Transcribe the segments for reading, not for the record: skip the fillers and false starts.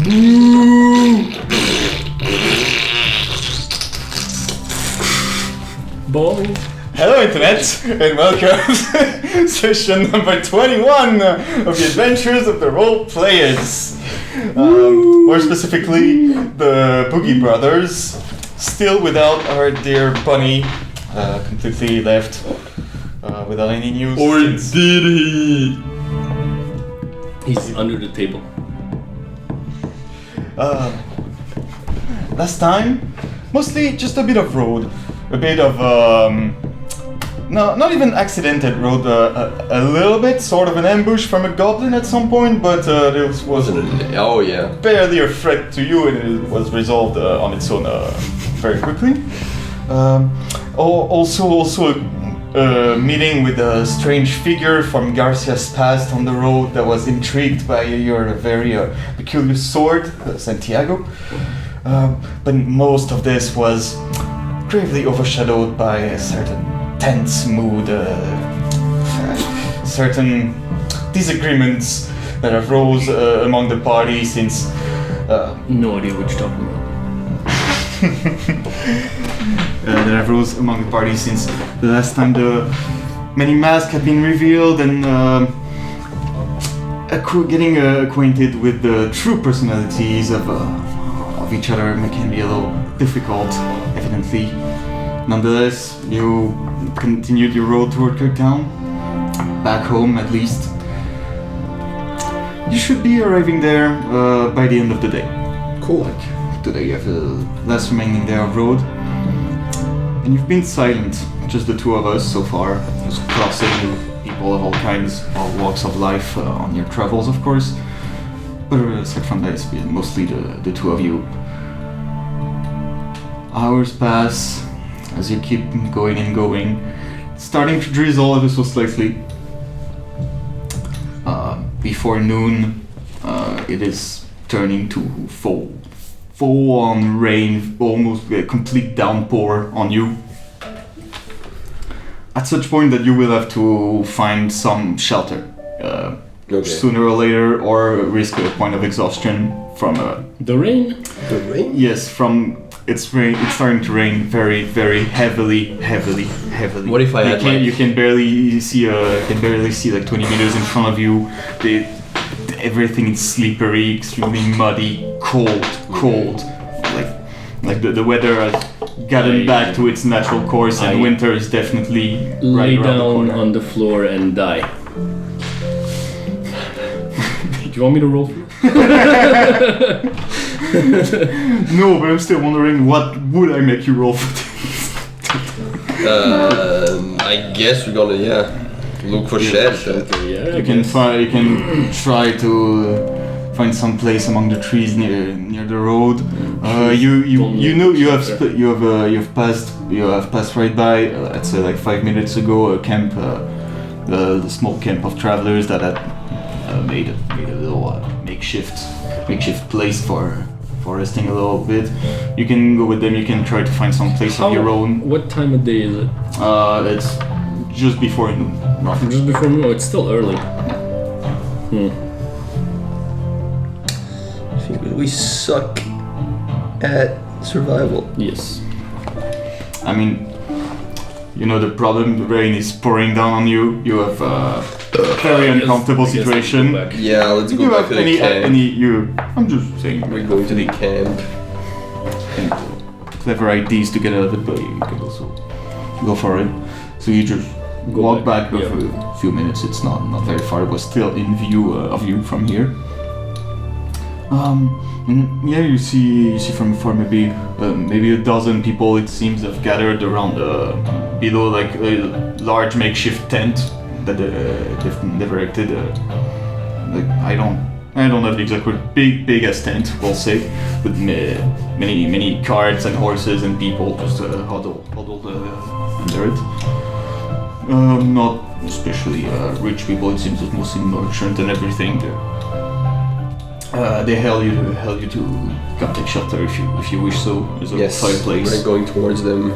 Boy. Hello Internet, and welcome to session number 21 of the Adventures of the Role Playaz. More specifically, the Boogie Brothers, still without our dear bunny, completely left, without any news. Or did he? He's under the table. Last time, mostly just a bit of road, a bit of no, not even accidental road, a little bit, sort of an ambush from a goblin at some point, but it was Oh yeah. barely a threat to you, and it was resolved on its own very quickly. Also a meeting with a strange figure from Garcia's past on the road that was intrigued by your very peculiar sword, Santiago. But most of this was gravely overshadowed by a certain tense mood, certain disagreements that arose among the party since... No idea what you're talking about. that arose among the party since the last time the many masks had been revealed, and getting acquainted with the true personalities of each other can be a little difficult, evidently. Nonetheless, you continued your road toward Kirktown, back home at least. You should be arriving there by the end of the day. Cool. Like, today you have the last remaining day of road. And you've been silent, just the two of us so far, just crossing people of all kinds, all walks of life on your travels, of course. But aside from that, it's been mostly the two of you. Hours pass as you keep going and going. It's starting to drizzle ever so slightly. Before noon, it is turning to full-on rain, almost a complete downpour on you. At such point that you will have to find some shelter. Sooner or later, or risk a point of exhaustion from The rain? The rain? Yes, from it's starting to rain very, very heavily. What if I had you can barely see like 20 meters in front of you. Everything is slippery, extremely muddy, cold. Like the weather has gotten back to its natural course, and winter is definitely Lay right around the down corner. on the floor and die. Do you want me to roll for you? No, but I'm still wondering, what would I make you roll for this? I guess we're gonna look for shelter. Yeah, You can try to find some place among the trees near the road. You have passed right by. Let's say like 5 minutes ago, a camp, the small camp of travelers that had made a little makeshift place for resting a little bit. You can go with them. You can try to find some place of your own. What time of day is it? It's just before noon. Roughly. Just before noon? Oh, it's still early. I think we suck at survival. Yes. I mean, you know the problem. The rain is pouring down on you. You have a very uncomfortable situation. Yeah, let's Do go you back have to the camp. I'm just saying. We're going to the camp. Clever ideas to get out of it, but you can also go for it. So you just walk back for a few minutes. It's not very far. It was still in view of you from here. And you see from afar maybe a dozen people, it seems, have gathered around below like a large makeshift tent that they've erected. Like I don't have the exact word, big as tent, we'll say, with many carts and horses and people just huddled under it. Not especially rich people. It seems, it's mostly merchant and everything. They hail you to come take shelter if you wish so. There's a fireplace. We're going towards them.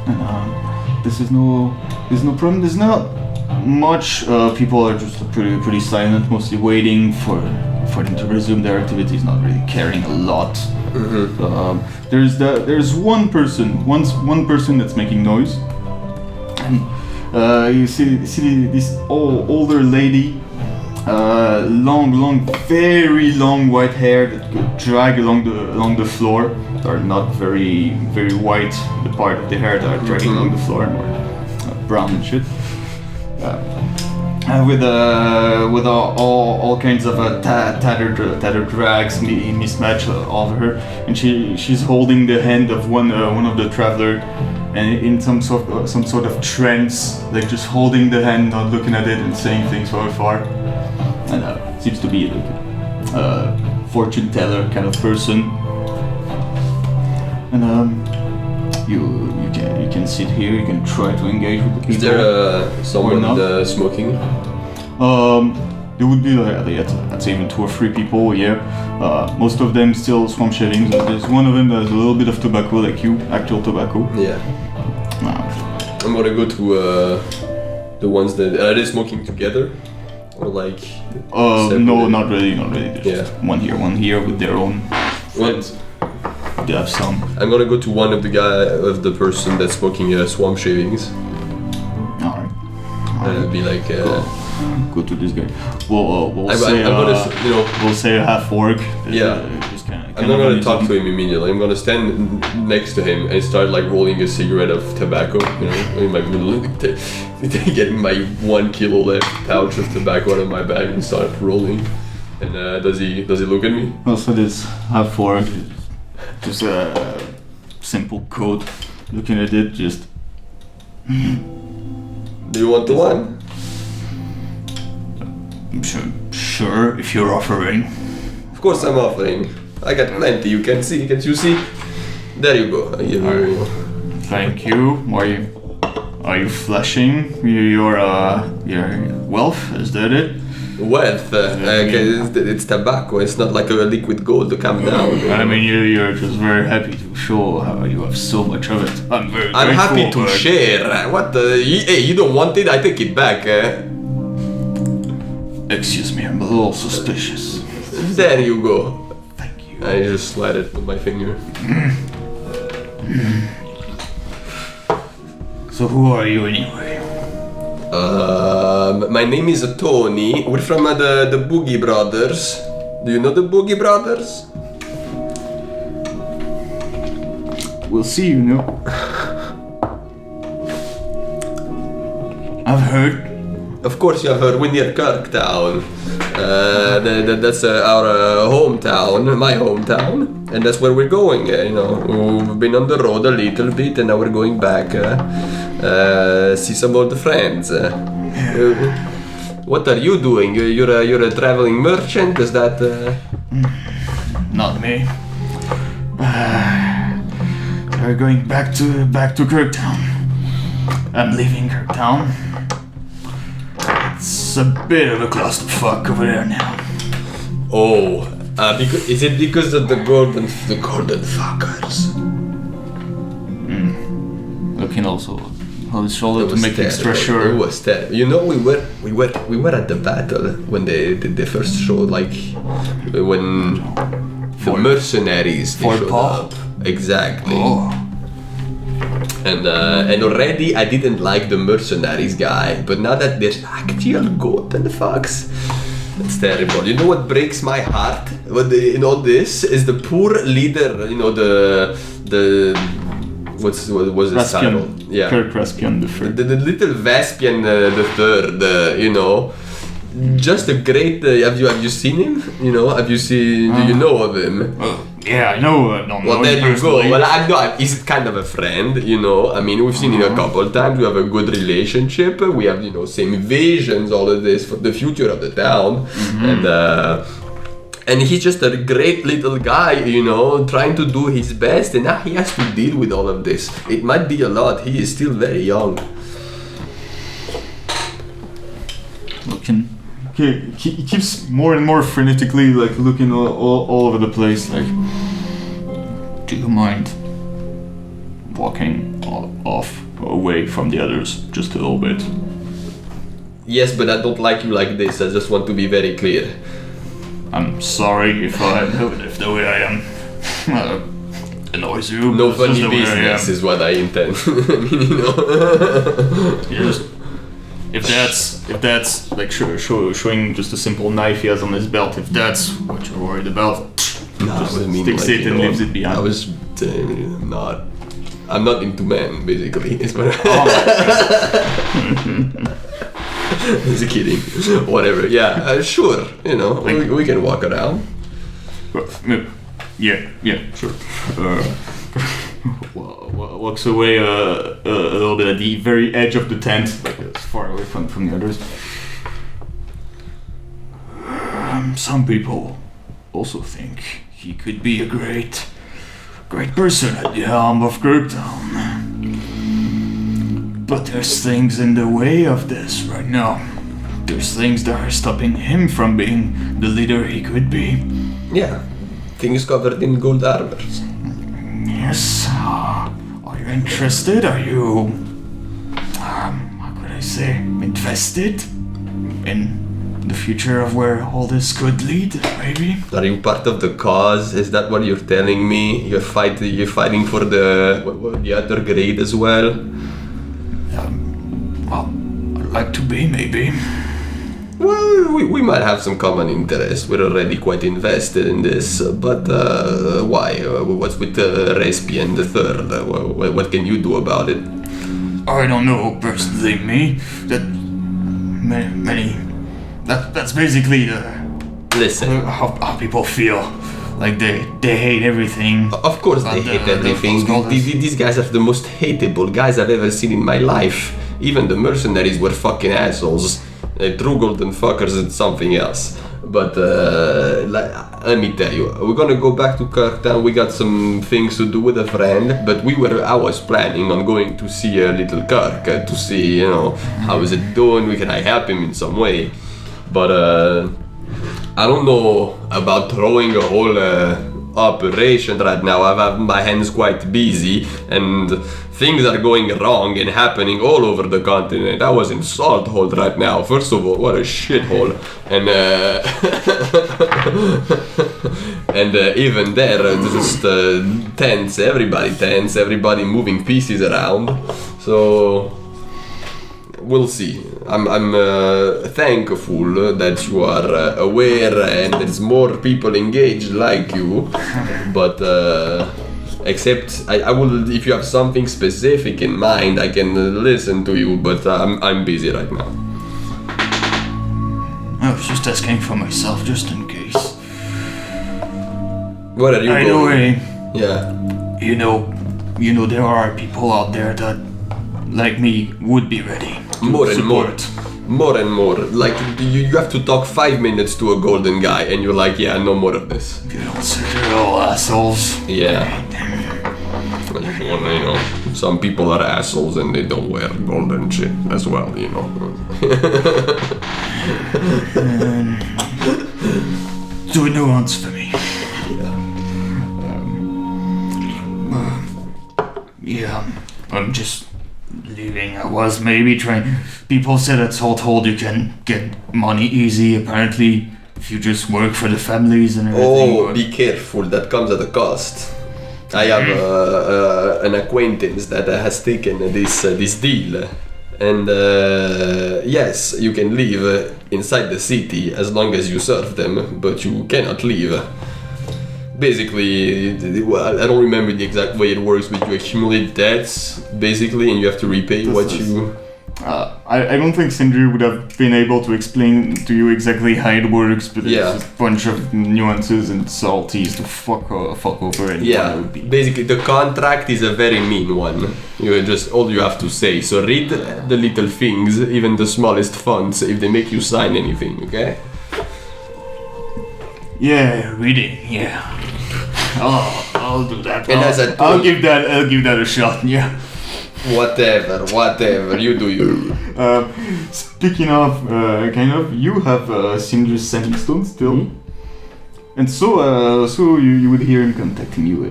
And there's no problem. There's not much. People are just pretty silent, mostly waiting for for them to resume their activities, not really caring a lot. There's one person that's making noise, and you see this older lady, very long white hair that could drag along the floor. Are not very white. The part of the hair that are dragging along the floor, more brown and shit. With all kinds of tattered rags mismatched over her, and she's holding the hand of one of the traveler, and in some sort of trance, like just holding the hand, not looking at it, and saying things from afar. And seems to be like a fortune teller kind of person. And you can sit here. You can try to engage with the people. Is there someone smoking? There would be I'd say even 2 or 3 people. Yeah, most of them still swamp shavings. There's one of them that has a little bit of tobacco, like you, actual tobacco. Yeah. I'm gonna go to the ones that are they smoking together, or like? No, not really. There's Yeah. just one here with their own friends. They have some. I'm gonna go to one of the person that's smoking swamp shavings. Alright. And it'll be like. Go to this guy. We'll I'm say gonna, we'll say half orc. Yeah. Just kinda I'm not gonna talk to him immediately. I'm gonna stand next to him and start like rolling a cigarette of tobacco. You know, in my middle, getting my 1 kilo left pouch of tobacco out of my bag and start rolling. And does he look at me? Also, this half orc, just a simple coat. Looking at it, just. Do you want the one? Sure, if you're offering. Of course I'm offering. I got plenty. You can see. Can't you see? There you go. Thank you. Are you flashing your wealth? Is that it? Wealth. It's tobacco. It's not like a liquid gold to come down. I mean, you're just very happy to show how you have so much of it. I'm happy to but... share. What the? Hey, you don't want it? I take it back. Excuse me, I'm a little suspicious. There you go. Thank you. I just slide it with my finger. So who are you anyway? My name is Tony. We're from the Boogie Brothers. Do you know the Boogie Brothers? We'll see, you know. I've heard. Of course you have heard, we're near Kirktown. That's our hometown, my hometown. And that's where we're going, you know. We've been on the road a little bit and now we're going back. See some old friends. What are you doing? You're a traveling merchant? Is that... Not me. We're going back to Kirktown. I'm leaving Kirktown. It's a bit of a clusterfuck over there now. Oh, is it because of the golden fuckers? Looking also on his shoulder to make extra It sure. was terrible. You know, we were at the battle when they did the first show, like when the mercenaries they showed up. Exactly. Oh. And already I didn't like the mercenaries guy, but now that there's actual golden fucks, it's terrible. You know what breaks my heart? In all this is the poor leader. You know the what was his title? Yeah, Kirk Raspian the third. The little Vespian the third. You know, just a great. Have you seen him? You know, do you know of him? Yeah, I know. I don't know. Well, there you go. personally. Well, I know he's kind of a friend, you know. I mean, we've seen him a couple of times. We have a good relationship. We have, you know, same visions, all of this for the future of the town. And he's just a great little guy, you know, trying to do his best. And now he has to deal with all of this. It might be a lot. He is still very young. Looking. Okay, he keeps more and more frenetically, like looking all over the place. Like, do you mind walking off away from the others just a little bit? Yes, but I don't like you like this. I just want to be very clear. I'm sorry if the way I am annoys you. No It's just funny the way I business am. is what I intend. I mean, you know. Yes. If that's like showing just a simple knife he has on his belt, if that's what you're worried about, Nah, just I mean, sticks like, it you and know, leaves it behind. I was I'm not into men, basically. It's what Just kidding. Whatever. Yeah, sure. You know, we can walk around. Yeah, sure. Walks away a little bit at the very edge of the tent, like as far away from the others. Some people also think he could be a great person at the helm of Kirktown. But there's things in the way of this right now. There's things that are stopping him from being the leader he could be. Yeah. Things covered in gold armor. Yes. Are you interested? Are you, how could I say, invested in the future of where all this could lead, maybe? Are you part of the cause? Is that what you're telling me? You're fighting for the other grade as well? Well, I'd like to be, maybe. Well, we might have some common interest. We're already quite invested in this, but why? What's with Respi and the third? What can you do about it? I don't know personally, me. That many. That's basically Listen. how people feel. Like they hate everything. Of course they hate everything. These guys are the most hateable guys I've ever seen in my life. Even the mercenaries were fucking assholes. True golden fuckers and something else. But let me tell you, we're gonna go back to Kirktown. We got some things to do with a friend, but I was planning on going to see a little Kirk to see, you know, how is it doing? Can I help him in some way? But I don't know about throwing a whole operation right now. I've had my hands quite busy and things are going wrong and happening all over the continent. I was in Salthold right now. First of all, what a shithole. And and even there, just tense, everybody moving pieces around. So we'll see. I'm thankful that you are aware and there's more people engaged like you, but except I will, if you have something specific in mind, I can listen to you, but I'm busy right now. I was just asking for myself, just in case. Where are you going? Anyway, Yeah. you know, there are people out there that, like me, would be ready to More and support. More and more. Like, you have to talk 5 minutes to a golden guy and you're like, yeah, no more of this. You don't say they're all assholes. Yeah. Well, you know, some people are assholes and they don't wear golden shit as well, you know. Do a nuance for me. Yeah, I'm just leaving. I was maybe trying. People said at Salthold you can get money easy. Apparently, if you just work for the families and everything. Oh, be careful, that comes at a cost. I have an acquaintance that has taken this deal. And yes, you can live inside the city as long as you serve them, but you cannot leave. Basically, I don't remember the exact way it works, but you accumulate debts, basically, and you have to repay what you... I don't think Sindri would have been able to explain to you exactly how it works, but Yeah. it's a bunch of nuances and salties to fuck over anyone Yeah, that would be. basically the contract is a very mean one. You just all you have to say. So read the little things, even the smallest fonts, if they make you sign anything, okay? Yeah, reading. Yeah. I'll do that. And as I I'll told- give that a shot. Yeah. Whatever, you do you. Speaking of, you have Sindra's sending stone still, and so you would hear him contacting you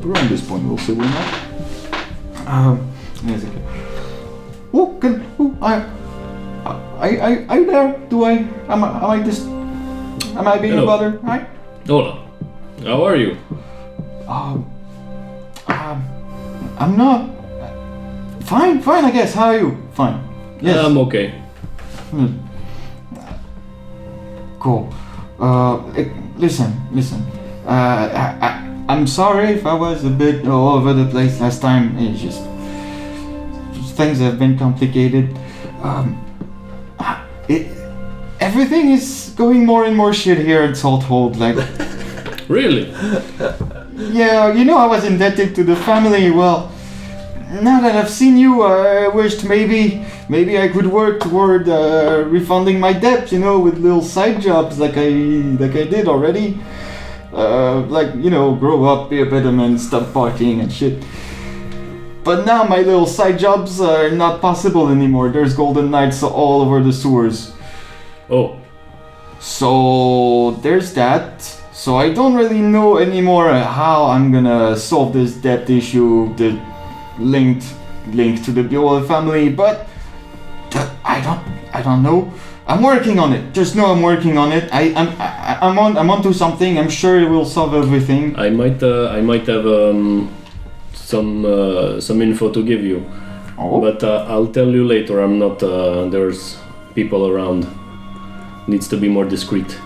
around this point. We'll say we're not. Yes, okay. I there? Am I just? Am I being Hello. a bother? Hi. Hola. How are you? I'm not. Fine, I guess. How are you? Fine. Yes. I'm okay. Cool. Listen. I'm sorry if I was a bit all over the place last time. It's just things have been complicated. Everything is going more and more shit here at Salthold. Like, Really? yeah, I was indebted to the family. Well, now that I've seen you, I wished maybe I could work toward refunding my debt. With little side jobs like I did already. Grow up, be a better man, stop partying and shit. But now my little side jobs are not possible anymore. There's golden knights all over the sewers. Oh. So there's that. So I don't really know anymore how I'm gonna solve this debt issue, the linked to the Biola family, but I don't know. I'm working on it. Just know I'm working on it. I'm onto something. I'm sure it will solve everything. I might have some info to give you. Oh. But I'll tell you later. I'm not. There's people around. Needs to be more discreet.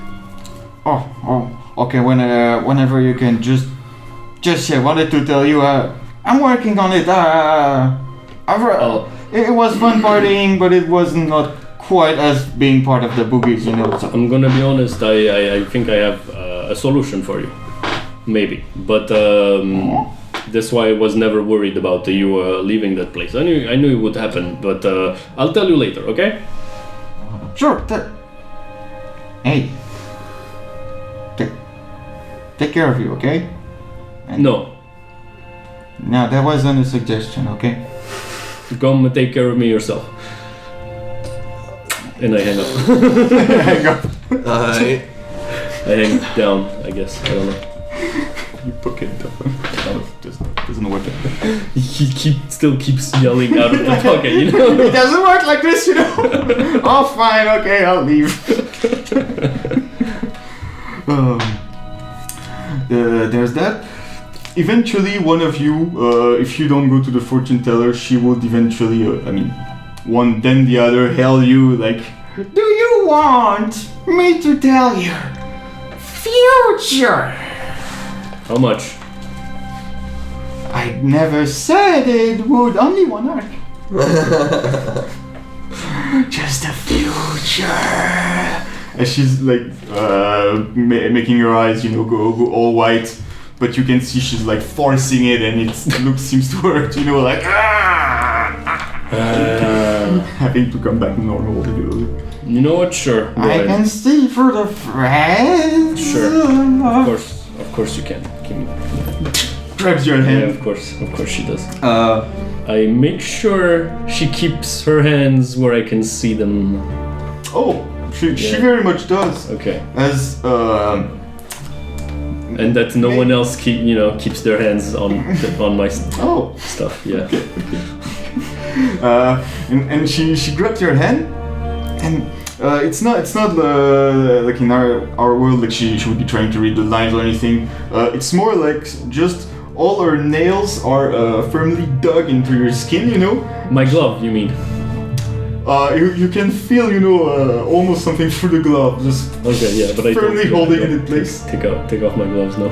Oh. Okay. Whenever you can, just wanted to tell you. I'm working on it. It was fun partying, but it was not quite as being part of the boogies, So. I'm gonna be honest. I think I have a solution for you. Maybe, but that's why I was never worried about you leaving that place. I knew it would happen, but I'll tell you later. Okay? Sure. Hey. Take care of you, okay? No. No, that wasn't a suggestion, okay? Come take care of me yourself. And I hang up. Hang up. I I hang down, I guess. I don't know. You book it down. Just doesn't work. He still keeps yelling out of the pocket, It doesn't work like this, Oh, fine, okay, I'll leave. There's that. Eventually, one of you, if you don't go to the fortune teller, she would eventually, one then the other, hail you like, do you want me to tell your future? How much? I never said it would. Only one arc. Just a future. And she's like making her eyes, go all white. But you can see she's like forcing it, and it seems to hurt. Like having to come back normal. You know what? Sure. Go I ahead. can see for the friends. Sure. Of course you can. Grabs your hand. Yeah, of course she does. I make sure she keeps her hands where I can see them. Oh, she very much does. Okay. As And that no one else keeps their hands on my stuff. Yeah. And she grabbed your hand, and it's not like in our world like she would be trying to read the lines or anything. It's more like just all her nails are firmly dug into your skin. My glove, you mean? You can feel almost something through the glove, just Okay, yeah, but I firmly holding it in place. Take off my gloves now.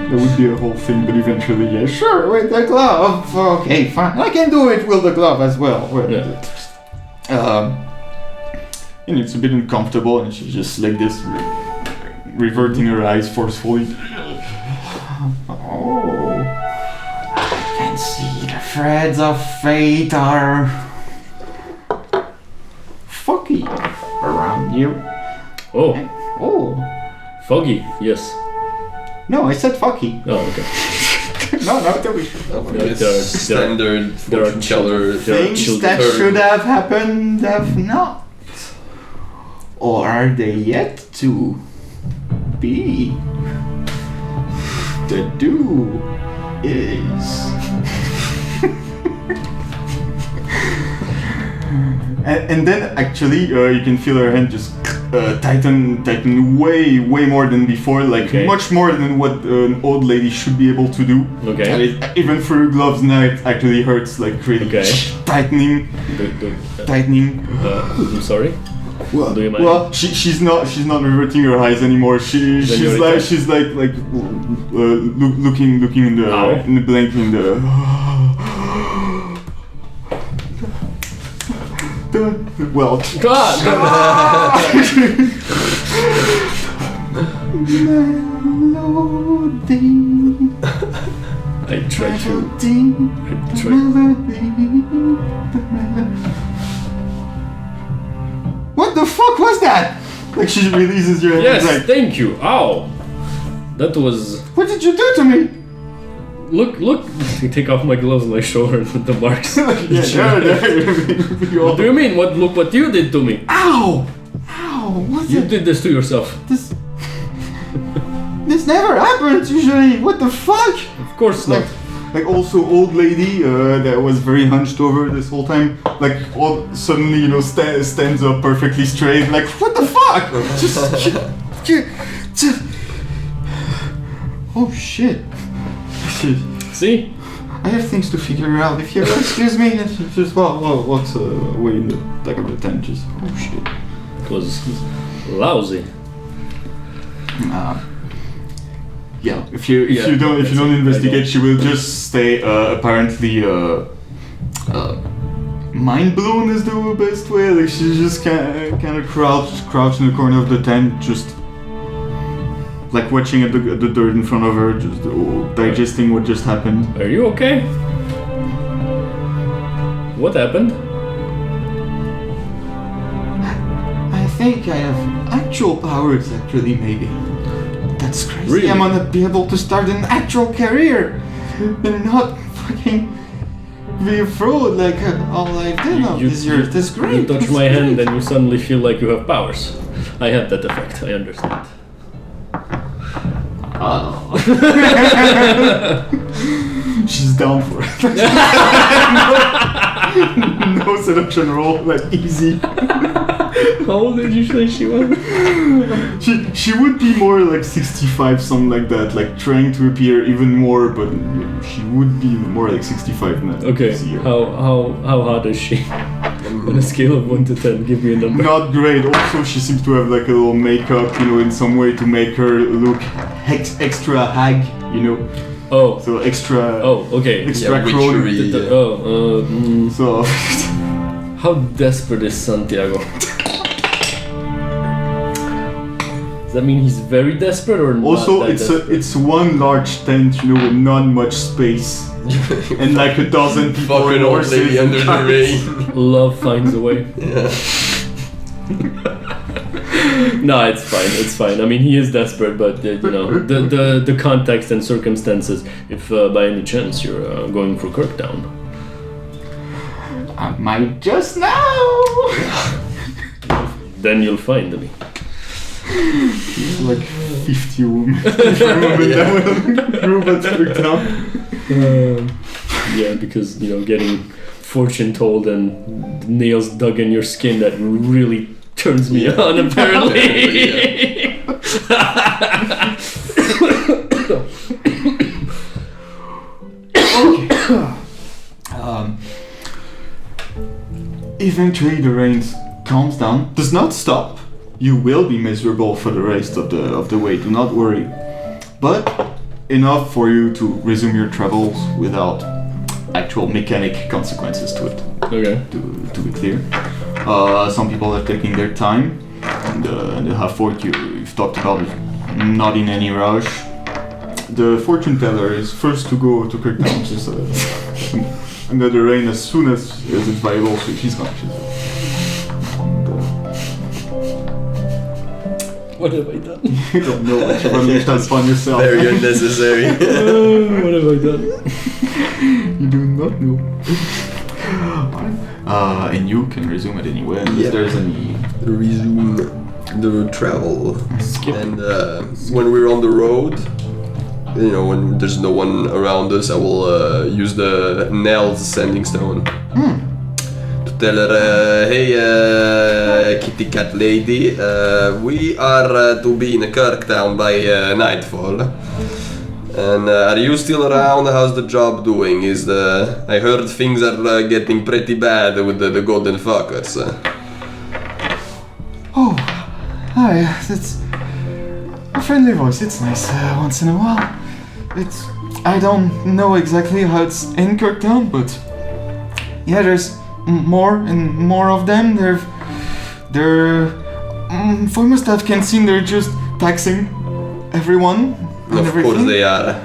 There would be a whole thing, but eventually, yeah, sure, with the glove. Okay, fine. I can do it with the glove as well. And it's a bit uncomfortable, and she's just like this, reverting her eyes forcefully. Oh, I can see the threads of fate are foggy around you. Oh, foggy. Yes. No, I said foggy. Oh, okay. No, tell me. Standard fortune teller Things that should have happened have not. Or are they yet to be? The do is. and then actually you can feel her hand just tighten way more than before, like Okay. much more than what an old lady should be able to do. Okay. And even through gloves now it actually hurts, like really Okay. tightening. I'm sorry. Well, Do you mind? well, she's not reverting her eyes anymore. She's you're looking in the Ow. blank in the. Well, God! I tried to. What the fuck was that? Like she releases your hand. Yes, Like, thank you. Ow! That was. what did you do to me? Look! You take off my gloves and I show her the marks. There. What do you mean? Look what you did to me. Ow! What's You it? did this to yourself. This never happens usually. What the fuck? Of course not. Like also old lady that was very hunched over this whole time. Like suddenly stands up perfectly straight. Like what the fuck? just oh shit. See? I have things to figure out. If you excuse me, just walks away in the back of the tent. Just oh shit. It was lousy. Yeah, if you don't I investigate, know. she will just stay apparently mind blown is the best way. Like she's just kind of crouched in the corner of the tent, just like watching at the dirt in front of her, just digesting what just happened. Are you okay? What happened? I think I have actual powers, actually, maybe. That's crazy. Really? I'm gonna be able to start an actual career and not fucking be a fraud like all I've done all these years. That's great. You touch That's my hand great. and you suddenly feel like you have powers. I have that effect, I understand. She's down for it. no seduction roll, like easy. How old did you say she was? She would be more like 65, something like that, like trying to appear even more, but she would be more like 65 now. Okay, See her. how hot is she? On a scale of 1 to 10, give me a number. Not great. Also, she seems to have like a little makeup, in some way to make her look extra hag, Oh, So extra. oh, okay. Extra Yeah, crony. witchery. So. How desperate is Santiago? Does that mean he's very desperate or not? Also, that desperate? it's one large tent, with not much space, and like a dozen people Fucking and old horses lady and under the cars. rain. Love finds a way. Yeah. No, it's fine. I mean, he is desperate, but the context and circumstances. If by any chance you're going for Kirktown, I might just now. then you'll find me. Like 50 women. If I remember that group at Kirktown. Yeah, because getting fortune told and nails dug in your skin, that really turns me on. Apparently. Eventually the rain calms down. Does not stop. You will be miserable for the rest of the way. Do not worry. But enough for you to resume your travels without actual mechanic consequences to it. Okay. To be clear, some people are taking their time, and the half orc you've talked about is not in any rush. The fortune teller is first to go to Kirktown, just under the rain as soon as it's viable, so she's gone. What have I done? You don't know what you've unleashed upon yourself. Very unnecessary. What have I done? You do not know. And you can resume it anywhere unless Yeah. there's any. Resume the travel. Skip. And when we're on the road, when there's no one around us, I will use the Nell's sending stone to tell her, hey, kitty cat lady, we are to be in Kirktown by nightfall. And are you still around? How's the job doing? I heard things are getting pretty bad with the golden fuckers. Oh, hi. It's a friendly voice. It's nice once in a while. I don't know exactly how it's in Kirktown, but yeah, there's more and more of them. For most I can see, they're just taxing everyone. Of course they are.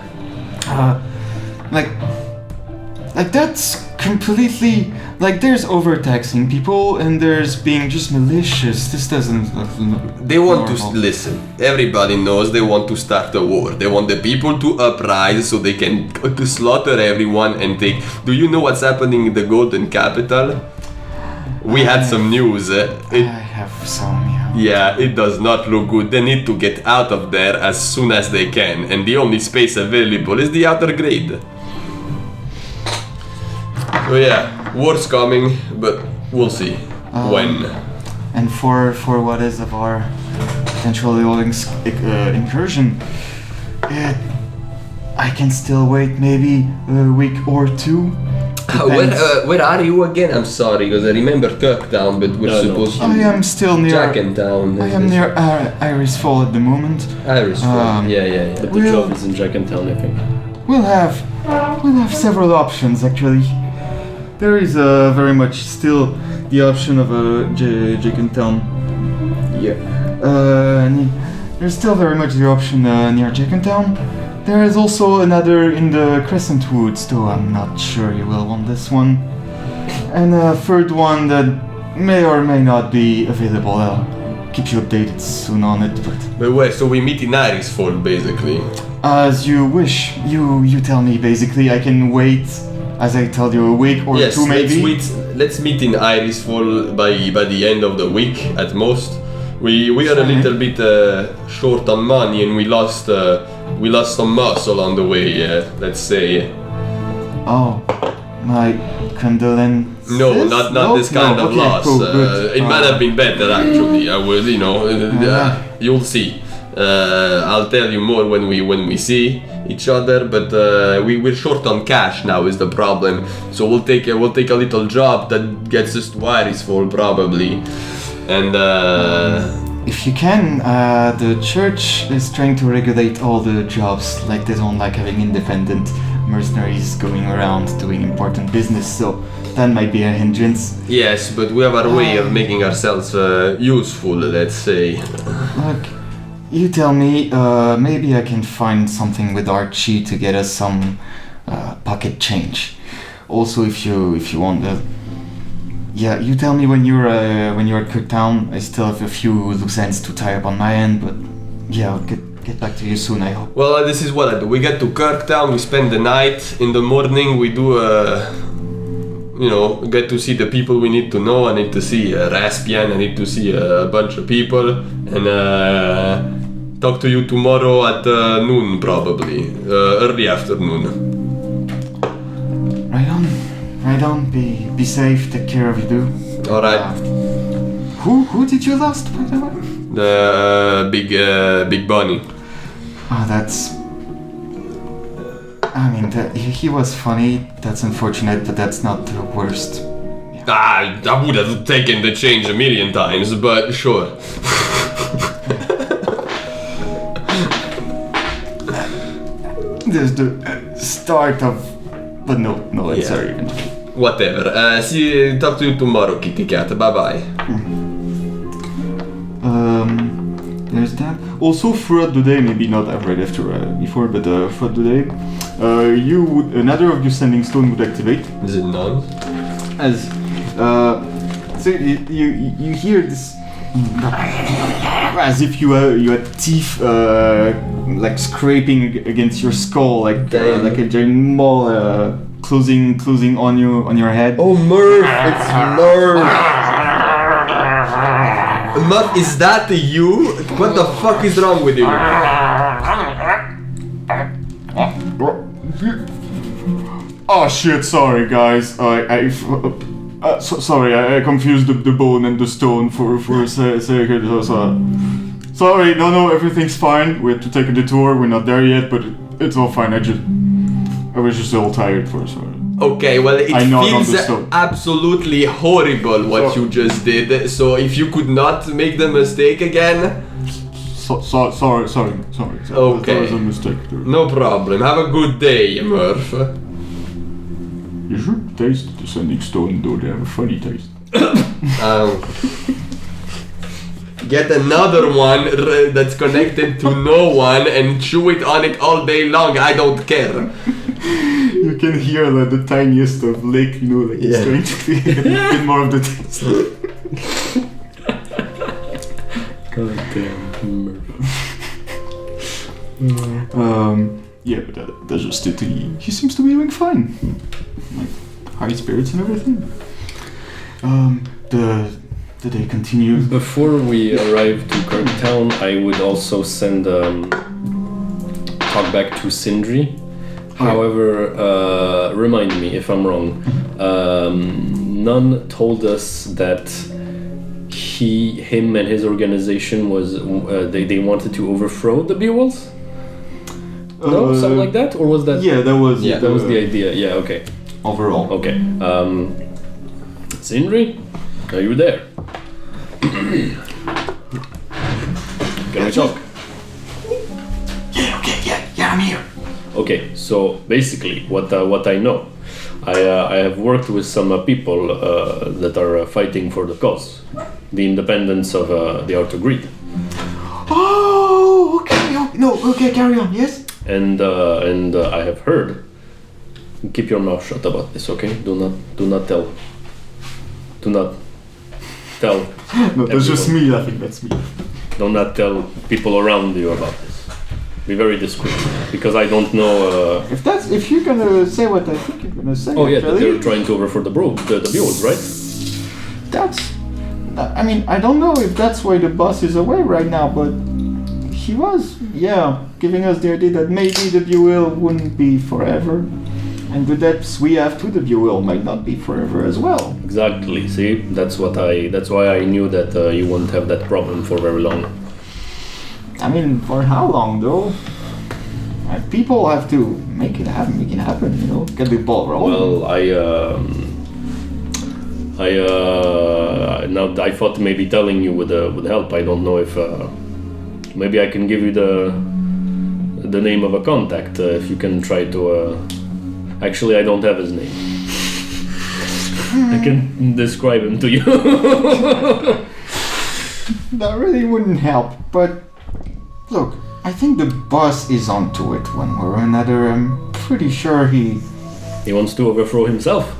Like that's completely like there's overtaxing people and there's being just malicious. This doesn't. They want to listen. Everybody knows they want to start a war. They want the people to uprise so they can to slaughter everyone and take. Do you know what's happening in the Golden Capital? We had some news. I have some. Yeah, it does not look good. They need to get out of there as soon as they can, and the only space available is the outer grade. So yeah, war's coming, but we'll see when. And for what is of our potential incursion, I can still wait maybe a week or two. Where are you again? I'm sorry, because I remember Kirktown, but we're supposed to. I am still near Jackentown. I am near Iris Fall at the moment. Iris Fall. Yeah. But the job is in Jackentown, I think. We'll have several options actually. There is very much still the option of Jackentown. Yeah. And there's still very much the option near Jackentown. There is also another in the Crescent Woods, though I'm not sure you will want this one. And a third one that may or may not be available. I'll keep you updated soon on it, But where? So we meet in Iris Fall, basically. As you wish. You tell me, basically. I can wait, as I told you, a week or two maybe. Let's meet in Iris Fall by the end of the week, at most. We are a little bit short on money and we lost some muscle on the way, let's say. Oh, my condolences. No, not this kind of loss. Cool, good. It might have been better actually. I will, you'll see. I'll tell you more when we see each other. But we're short on cash now is the problem. So we'll take a little job that gets us to Iris Fall probably. And if you can, the church is trying to regulate all the jobs. Like they don't like having independent mercenaries going around doing important business, so that might be a hindrance. Yes, but we have our way of making ourselves useful, let's say. Look, you tell me, maybe I can find something with Archie to get us some pocket change. Also, if you want the. Yeah, you tell me when you're at Kirktown. I still have a few loose ends to tie up on my end, but yeah, I'll get back to you soon, I hope. Well, this is what I do. We get to Kirktown, we spend the night. In the morning, we do get to see the people we need to know. I need to see Raspian. I need to see a bunch of people, and talk to you tomorrow at noon, probably early afternoon. Right on. Be safe. Take care of you, dude. All right. Who did you lost, by the way? The big bunny. Oh, that's. I mean, he was funny. That's unfortunate, but that's not the worst. Yeah. I would have taken the change a million times, but sure. There's the start of. But no, it's sorry. Whatever. Talk to you tomorrow, kitty cat. Bye bye. There's that. Also, throughout the day, maybe not I've read after before, but throughout the day, another of your sending stone would activate. Is it none? As so you hear this as if you had teeth like scraping against your skull, like a giant maul closing on your head. Oh, Murph! It's Murph! Murph, is that you? What the fuck is wrong with you? Oh shit! Sorry, guys. Sorry, I confused the bone and the stone for a second. Sorry, no, everything's fine. We had to take a detour. We're not there yet, but it's all fine. I was just a little tired for so. Okay, well, it feels understood. absolutely horrible what you just did. So if you could not make the mistake again. Sorry. Okay. That was a mistake. No problem. Have a good day, Murph. You should taste the sending stone, though they have a funny taste. Get another one that's connected to no one and chew it on it all day long. I don't care. You can hear like the tiniest of lick, it's going to get more of the taste. God damn. Yeah, but that's just it. He seems to be doing fine. Like, high spirits and everything. The day continued. Before we arrive to Kirktown, I would also send talk back to Sindri. However, remind me if I'm wrong. None told us that him and his organization was they wanted to overthrow the Bewolves. No, something like that, or was that? Yeah, that was the idea. Yeah, okay. Overall. Okay. Sindri, are you there? Can we talk? Yeah, I'm here. Okay, so basically, what I know, I have worked with some people that are fighting for the cause, the independence of the outer grid. Oh, okay. Okay, carry on. Yes. And I have heard. Keep your mouth shut about this, okay? Do not tell. Do not tell. No, that's just me. I think that's me. Do not tell people around you about this. Be very discreet, because I don't know. If you're gonna say what I think you're gonna say. Oh yeah, actually, they're trying to overthrow the Bewolves, right? I mean, I don't know if that's why the boss is away right now, but he was, giving us the idea that maybe the Buell wouldn't be forever. And with that, we have to the Buell might not be forever as well. Exactly. See, that's why I knew that you won't have that problem for very long. I mean, for how long though? People have to make it happen. Get the ball rolling. Well, now I thought maybe telling you would help. I don't know if maybe I can give you the name of a contact if you can try to. Actually, I don't have his name. I can describe him to you. That really wouldn't help, but look, I think the boss is onto it one way or another. I'm pretty sure he wants to overthrow himself.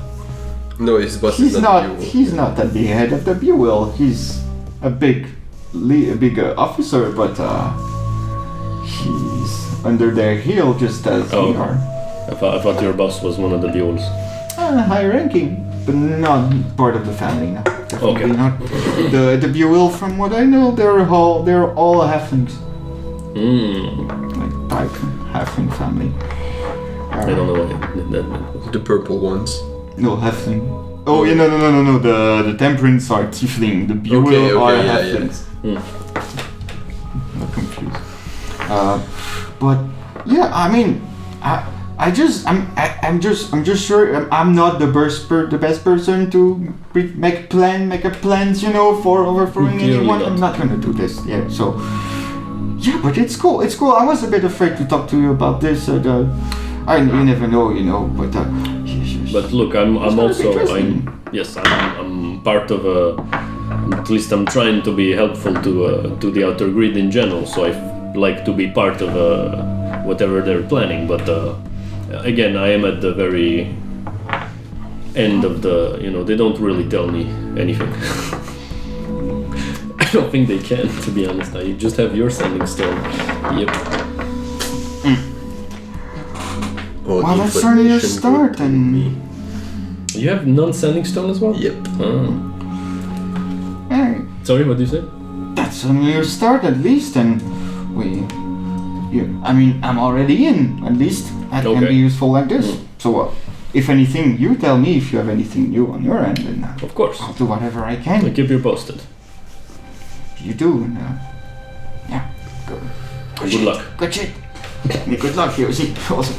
No, his boss is not. He's not at the head of the Buell. He's a big officer, but he's under their heel just as we are. I thought your boss was one of the Buells. High ranking, but not part of the family. No, definitely Okay. not. The Buell, from what I know, they're all halflings. Like type halfling family. I don't know what The purple ones. No, halfling. Oh yeah, no. The temperance are tiefling. The Buell are halflings. Not confused. But yeah, I mean, I'm just sure I'm not the best person to make plans, for overthrowing Clearly anyone. not. I'm not gonna do this. Yeah, so yeah, but it's cool. I was a bit afraid to talk to you about this. You never know, but. But look, I'm also interesting. I'm part of at least I'm trying to be helpful to the outer grid in general. So I like to be part of whatever they're planning. But again, I am at the very end of the. They don't really tell me anything. I don't think they can, to be honest. I just have your sending stone. Yep. Well, that's only a start, and You have non-sending stone as well? Yep. Sorry, what did you say? That's only a start, at least, and I'm already in. At least that can Okay. be useful like this. So what? if anything, you tell me if you have anything new on your end, and Of course. I'll do whatever I can. I'll keep you posted. You do, and yeah, good. Good luck. Good shit. Good luck, Yoshi. Awesome.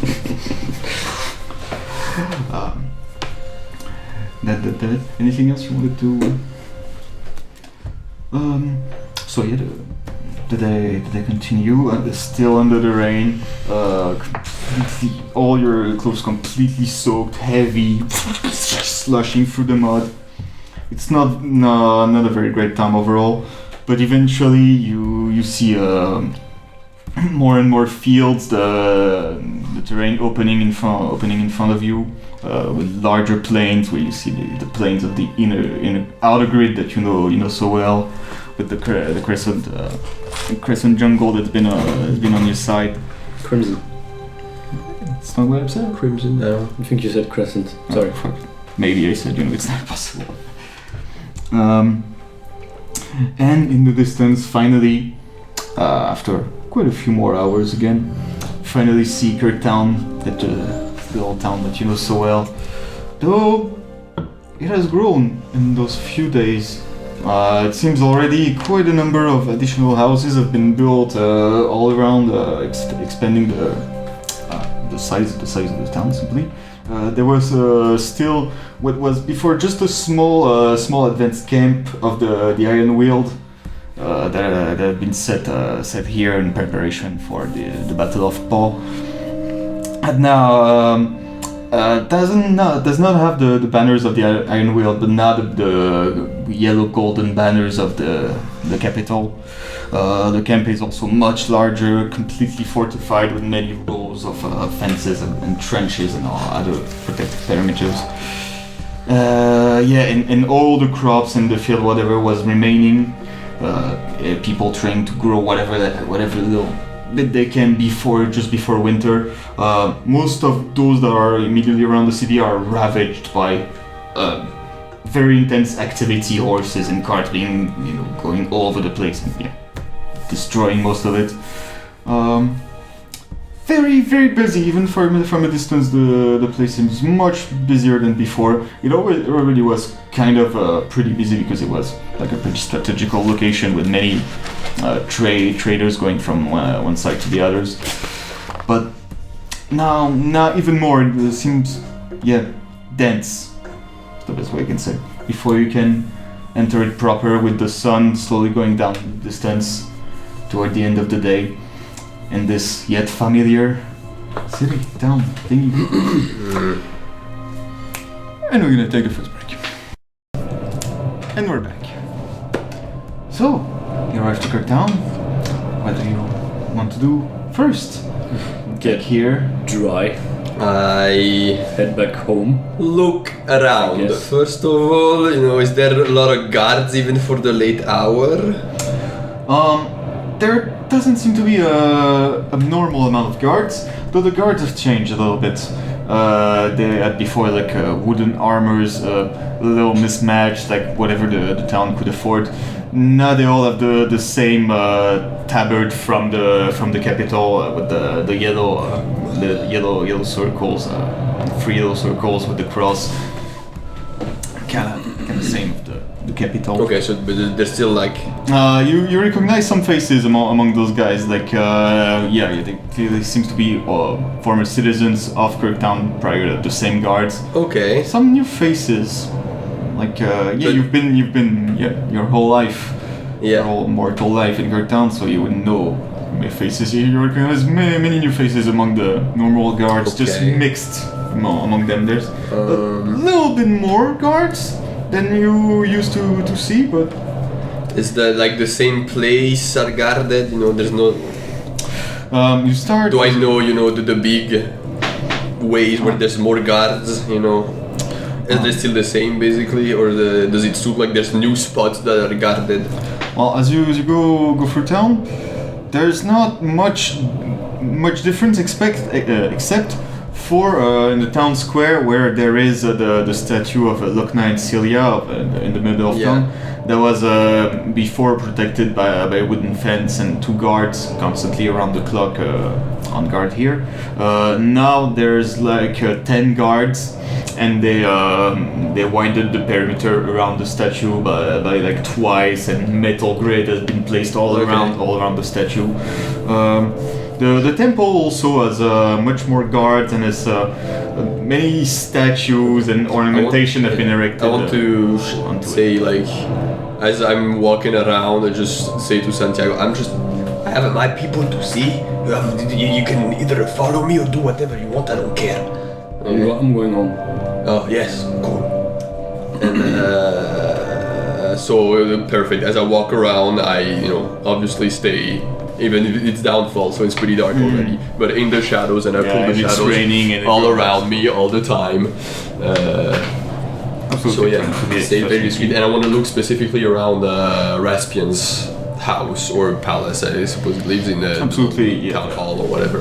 That. Anything else you wanted to? So yeah, did they continue? Still under the rain. Completely, all your clothes completely soaked, heavy, slushing through the mud. It's not a very great time overall. But eventually, you see more and more fields, the terrain opening in front of you, with larger plains where you see the plains of the inner outer grid that you know so well, with the crescent jungle that's been on your side. Crimson. It's not what I said. Crimson now. I think you said crescent. Sorry. Fuck. Maybe I said it's not possible. And in the distance, finally, after quite a few more hours again, finally see Kirktown, that little town that you know so well. Though it has grown in those few days. It seems already quite a number of additional houses have been built all around, expanding the size of the town simply. There was still what was before just a small advanced camp of the Iron Weald that had been set here in preparation for the Battle of Paul. And now does not have the banners of the Iron Weald, but now the yellow golden banners of the capital. The camp is also much larger, completely fortified with many rows of fences and trenches and all other protective perimeters. And all the crops in the field, whatever was remaining, people trying to grow whatever little bit they can just before winter. Most of those that are immediately around the city are ravaged by very intense activity, horses and carts being going all over the place and destroying most of it. Very, very busy, even from a distance. The place seems much busier than before. It already was kind of pretty busy because it was like a pretty strategical location with many traders going from one side to the others. But now even more. It seems, dense. That's the best way I can say. Before you can enter it proper, with the sun slowly going down the distance toward the end of the day, in this yet familiar city, town, thingy. And we're gonna take a first break. And we're back. So, you arrived to Kirktown. What do you want to do first? Get here. Dry. I Head back home. look around. Yes. First of all, is there a lot of guards even for the late hour? There doesn't seem to be a abnormal amount of guards, though the guards have changed a little bit. They had before wooden armors, a little mismatched, like whatever the town could afford. Now they all have the same tabard from the capital with the yellow circles, 3 yellow circles with the cross. Kind of same of the capital. Okay, so but they're still like. You recognize some faces among those guys. They clearly seems to be former citizens of Kirktown prior to the same guards. Okay. Some new faces. You've been your whole life, your whole mortal life in Kirktown, so you would know many faces. You recognize many new faces among the normal guards, just mixed among them. There's a little bit more guards than you used to see, but is that like the same place are guarded? There's no. You start. Do I know? The big ways where there's more guards? Is they still the same basically, or does it look like there's new spots that are guarded? Well, as you go through town, there's not much difference except for in the town square where there is the statue of Lokna and Celia in the middle of town. that was before protected by a wooden fence and 2 guards constantly around the clock on guard here. Now there's like 10 guards, and they widened the perimeter around the statue by like twice, and metal grid has been placed all around the statue. The temple also has much more guards, and has many statues and ornamentation have been erected. I want to say, like, as I'm walking around, I just say to Santiago, I have my people to see. You can either follow me or do whatever you want. I don't care. I'm going home. Oh yes, cool. And so perfect. As I walk around, I obviously stay. Even if it's downfall, so it's pretty dark already. But in the shadows, and I pull the shadows raining and all around me all the time. So yeah, stay very discreet. And I want to look specifically around Raspian's house or palace. I suppose it lives in the town hall or whatever.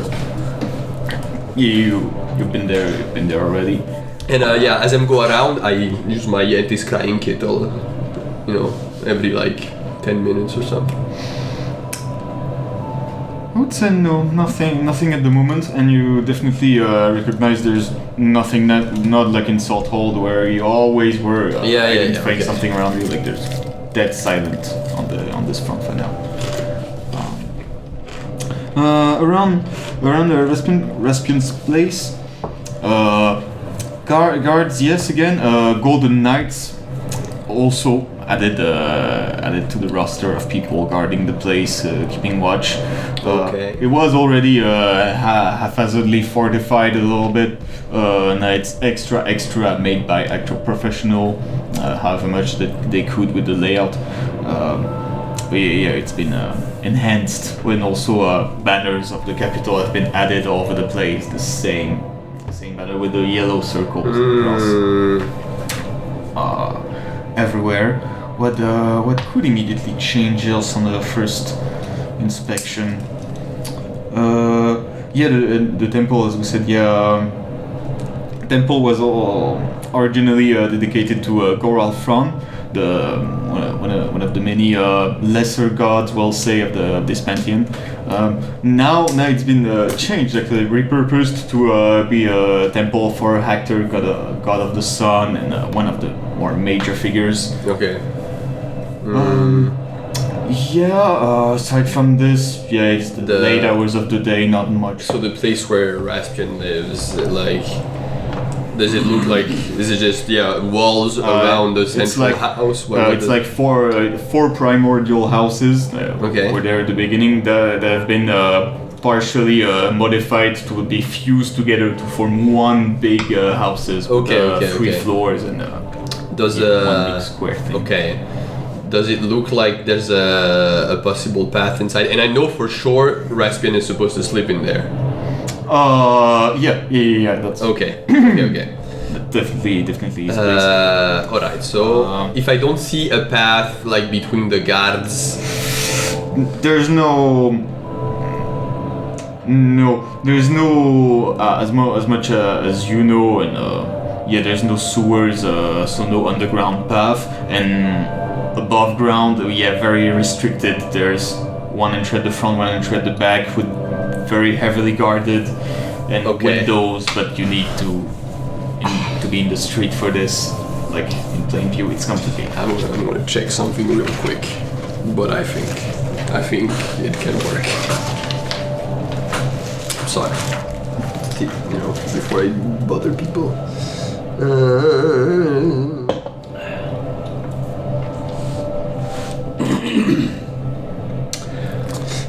You've been there. You've been there already. And as I go around, I use my anti-scrying kettle. Every like 10 minutes or something. I would say no, nothing at the moment, and you definitely recognize there's nothing, not like in Salt Hold where you always were identifying something around you. Like there's dead silent on this front for now. Around the Raspian's place, guards, yes, again. Golden Knights also added to the roster of people guarding the place, keeping watch. It was already haphazardly fortified a little bit. Now it's extra made by actual professional, however much that they could with the layout. But it's been enhanced when also banners of the capital have been added all over the place. The same banner with the yellow circles across everywhere. What could immediately change else on the first inspection? The temple, as we said, temple was originally dedicated to Goral Fron, one of the many lesser gods, we'll say, of this pantheon. Now it's been changed, actually repurposed to be a temple for Hector, god of the sun, and one of the more major figures. Okay. Aside from this, it's the late hours of the day, not much. So the place where Raspian lives, like, does it look like, is it just walls around the central house? It's like four primordial houses. Were there at the beginning that have been partially modified to be fused together to form one big houses with 3 floors and one big square thing. Okay. Does it look like there's a possible path inside? And I know for sure Raspian is supposed to sleep in there. That's okay. Okay. That definitely is. Alright, so if I don't see a path like between the guards, there's no as much as you know, and there's no sewers, so no underground path, and above ground, very restricted. There's one entry at the front, one entry at the back, with very heavily guarded and windows, but you need to be in the street for this. Like in plain view, it's complicated. I'm gonna check something real quick, but I think it can work. Sorry, before I bother people.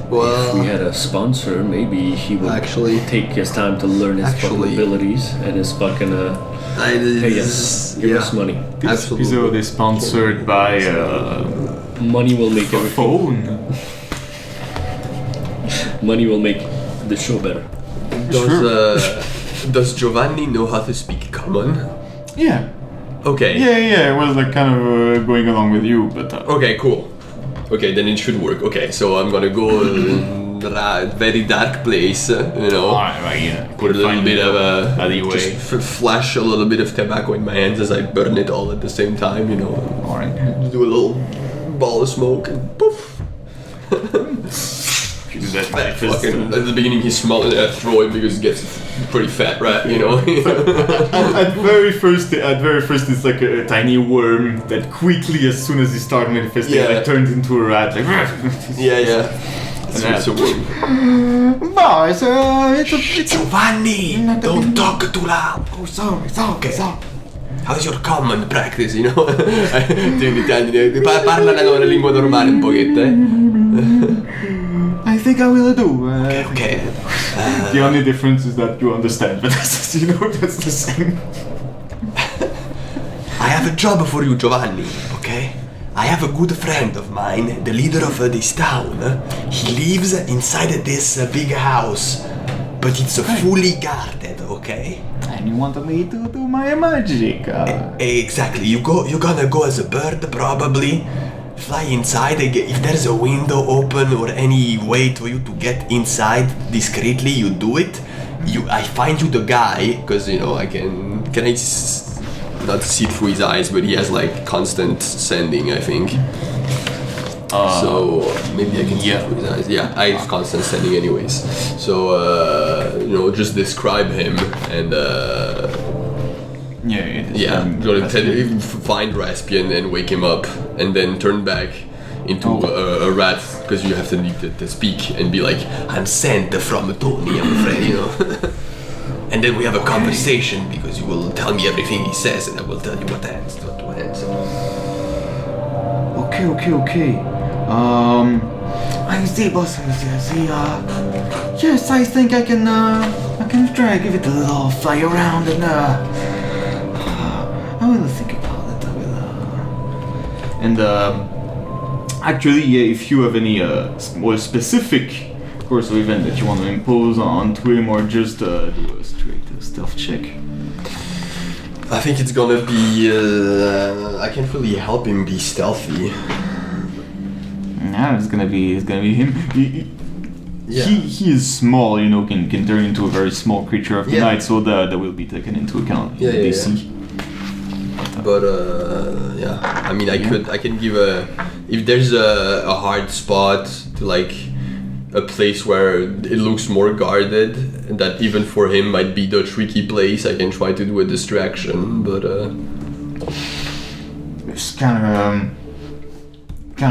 Well, if we had a sponsor, maybe he would actually take his time to learn his fucking abilities and his fucking pay us, give us money. This episode is sponsored by money will make everything. Phone. Money will make the show better. Does Giovanni know how to speak common? Yeah. Okay. Yeah. It was like kind of going along with you, but. Okay, cool. Okay, then it should work. Okay, so I'm gonna go very dark place, you know. Alright, yeah. Put a little bit of a alleyway. just flash a little bit of tobacco in my hands as I burn it all at the same time, you know. Alright. Do a little ball of smoke and poof. You do that Fucking, at the beginning he's small and I throw it because he gets pretty fat, right? You know. at very first, it's like a tiny worm that quickly, as soon as he starts manifesting, like turns into a rat. Like yeah. It's a worm. Boys, it's Giovanni, don't talk too loud. Oh, sorry. How's your common practice, you know? Parla una lingua normale un pochetto, eh? I think I will do. Okay. The only difference is that you understand, but that's the same. I have a job for you, Giovanni, okay? I have a good friend of mine, the leader of this town. He lives inside this big house, but it's fully guarded, okay? And you want me to do my magic? Exactly. You're gonna go as a bird, probably. Fly inside. If there's a window open or any way for you to get inside discreetly, you do it. I find you the guy, because you know I can not see through his eyes, but he has like constant sending, I think. So maybe I can see through his eyes. Yeah, I have constant sending anyways. So you know, just describe him and find Raspian and wake him up, and then turn back into a rat, because you have to speak and be like, I'm sent from Tony, I'm afraid, you know. And then we have a conversation, because you will tell me everything he says, and I will tell you what answer. Okay. I see, boss. I see. Yes, I think I can try give it a little fly around, and I will think about it. Actually, if you have any more specific course of event that you want to impose onto him, or just do a straight stealth check. I think it's gonna be. I can't really help him be stealthy. Yeah, it's gonna be him. He is small, you know, can turn into a very small creature of the night, so that will be taken into account. They see. But I mean, I can give if there's a hard spot to like a place where it looks more guarded, and that even for him might be the tricky place, I can try to do a distraction, but it's kind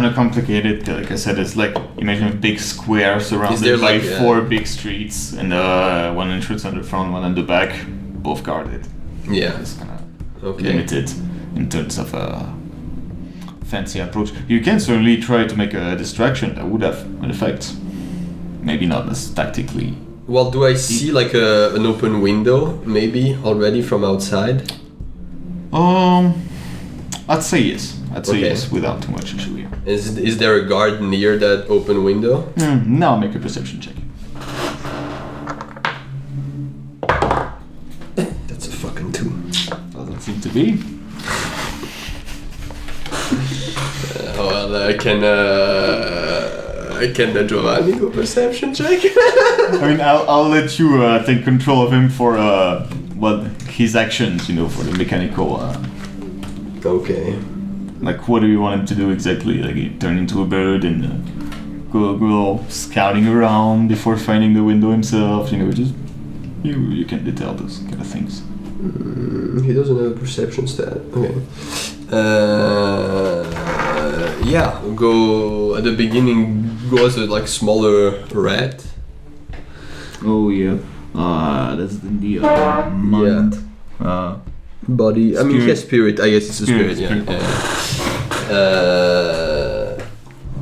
of complicated. Like I said, it's like, imagine a big square surrounded by 4 big streets, and one entrance on the front, one on the back, both guarded. Yeah, it's kind of limited in terms of a fancy approach. You can certainly try to make a distraction that would have an effect. Maybe not as tactically. Well, do I see like an open window maybe already from outside? I'd say yes. Yes, without too much issue here. Is there a guard near that open window? Now make a perception check. That's a fucking 2. Doesn't seem to be. Well, can Giovanni do a perception check? I mean, I'll let you take control of him for his actions, you know, for the mechanical. Okay. Like, what do you want him to do exactly? Like, he turn into a bird and go scouting around before finding the window himself. You know, just you can detail those kind of things. He doesn't have a perception stat. Okay. We'll go at the beginning. Go as a like smaller rat. Oh yeah. That's the mind. Body. Spirit. I mean, he has spirit. I guess it's a spirit. Yeah.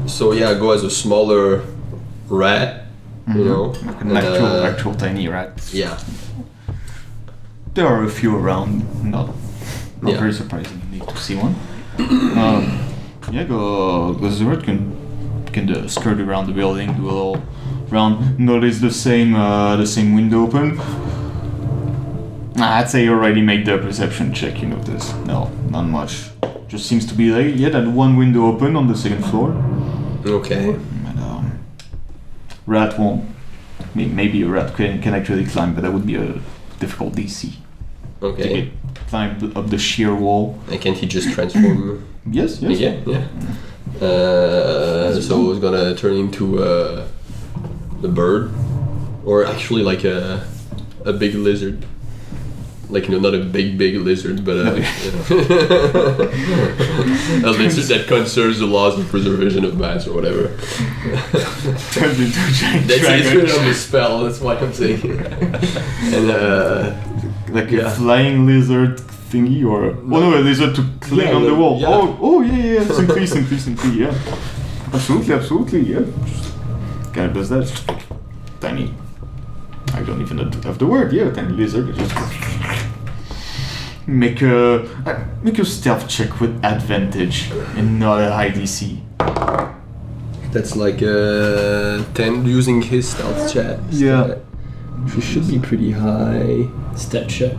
So go as a smaller rat. You know, like an actual tiny rat. Yeah. There are a few around. Not very surprisingly to see one. Zurut can skirt around the building, do a little round. Notice the same window open. I'd say you already made the perception check. You notice? No, not much. Just seems to be that one window open on the second floor. Okay. And, rat won't. Maybe a rat can actually climb, but that would be a difficult DC. Okay. Climb up the sheer wall. And can't he just transform? Yes. Yeah. So it's gonna turn into the bird, or actually like a big lizard. Like, not a big lizard, but a lizard that conserves the laws of preservation of mass or whatever. Turns into a giant That's dragon. it on the spell, that's what I'm saying. And like a flying lizard thingy, or a lizard to cling on the wall. Yeah. Simply, yeah. Absolutely, yeah. Kind of does that. Tiny. I don't even have the word. Yeah, tiny lizard. Just make a stealth check with advantage and not a high DC. that's like 10 using his stealth check. Yeah. She should be pretty high. Stat check.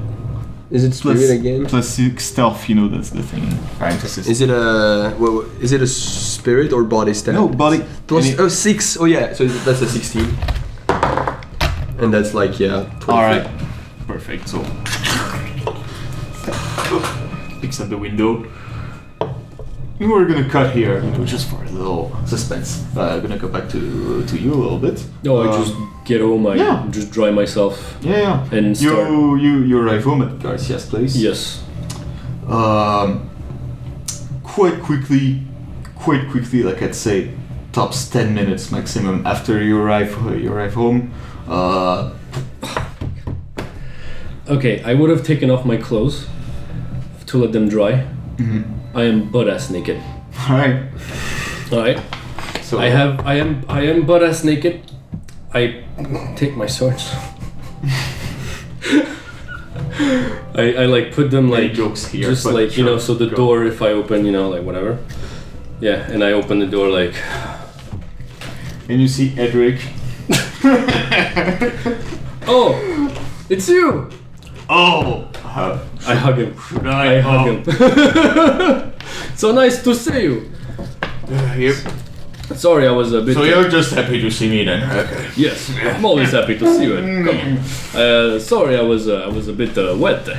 Is it spirit again? Plus 6 stealth, that's the thing. Parenthesis. Is it a spirit or body stat? No, body. Plus 6. Oh yeah, so that's a 16. And that's like 20. Alright. Perfect, so. Picks up the window. We're gonna cut here, just for a little suspense. Gonna go back to you a little bit. No, I just get home, I just dry myself. Yeah. And start. You arrive home at Garcia's place. Yes. Quite quickly, like I'd say, tops 10 minutes maximum after you arrive home. Okay, I would have taken off my clothes to let them dry. Mm-hmm. I am butt-ass naked. Alright. So I am butt-ass naked. I take my swords. I like put them like jokes here, just but like sure, so the go. door, if I open, like whatever. Yeah, and I open the door like. And you see Edric. Oh, it's you! Oh! I hug him. I hug him. So nice to see you. Yep. Sorry, I was a bit. So you're just happy to see me then? Okay. Yes, I'm always happy to see you. Come on. Sorry, I was a bit wet.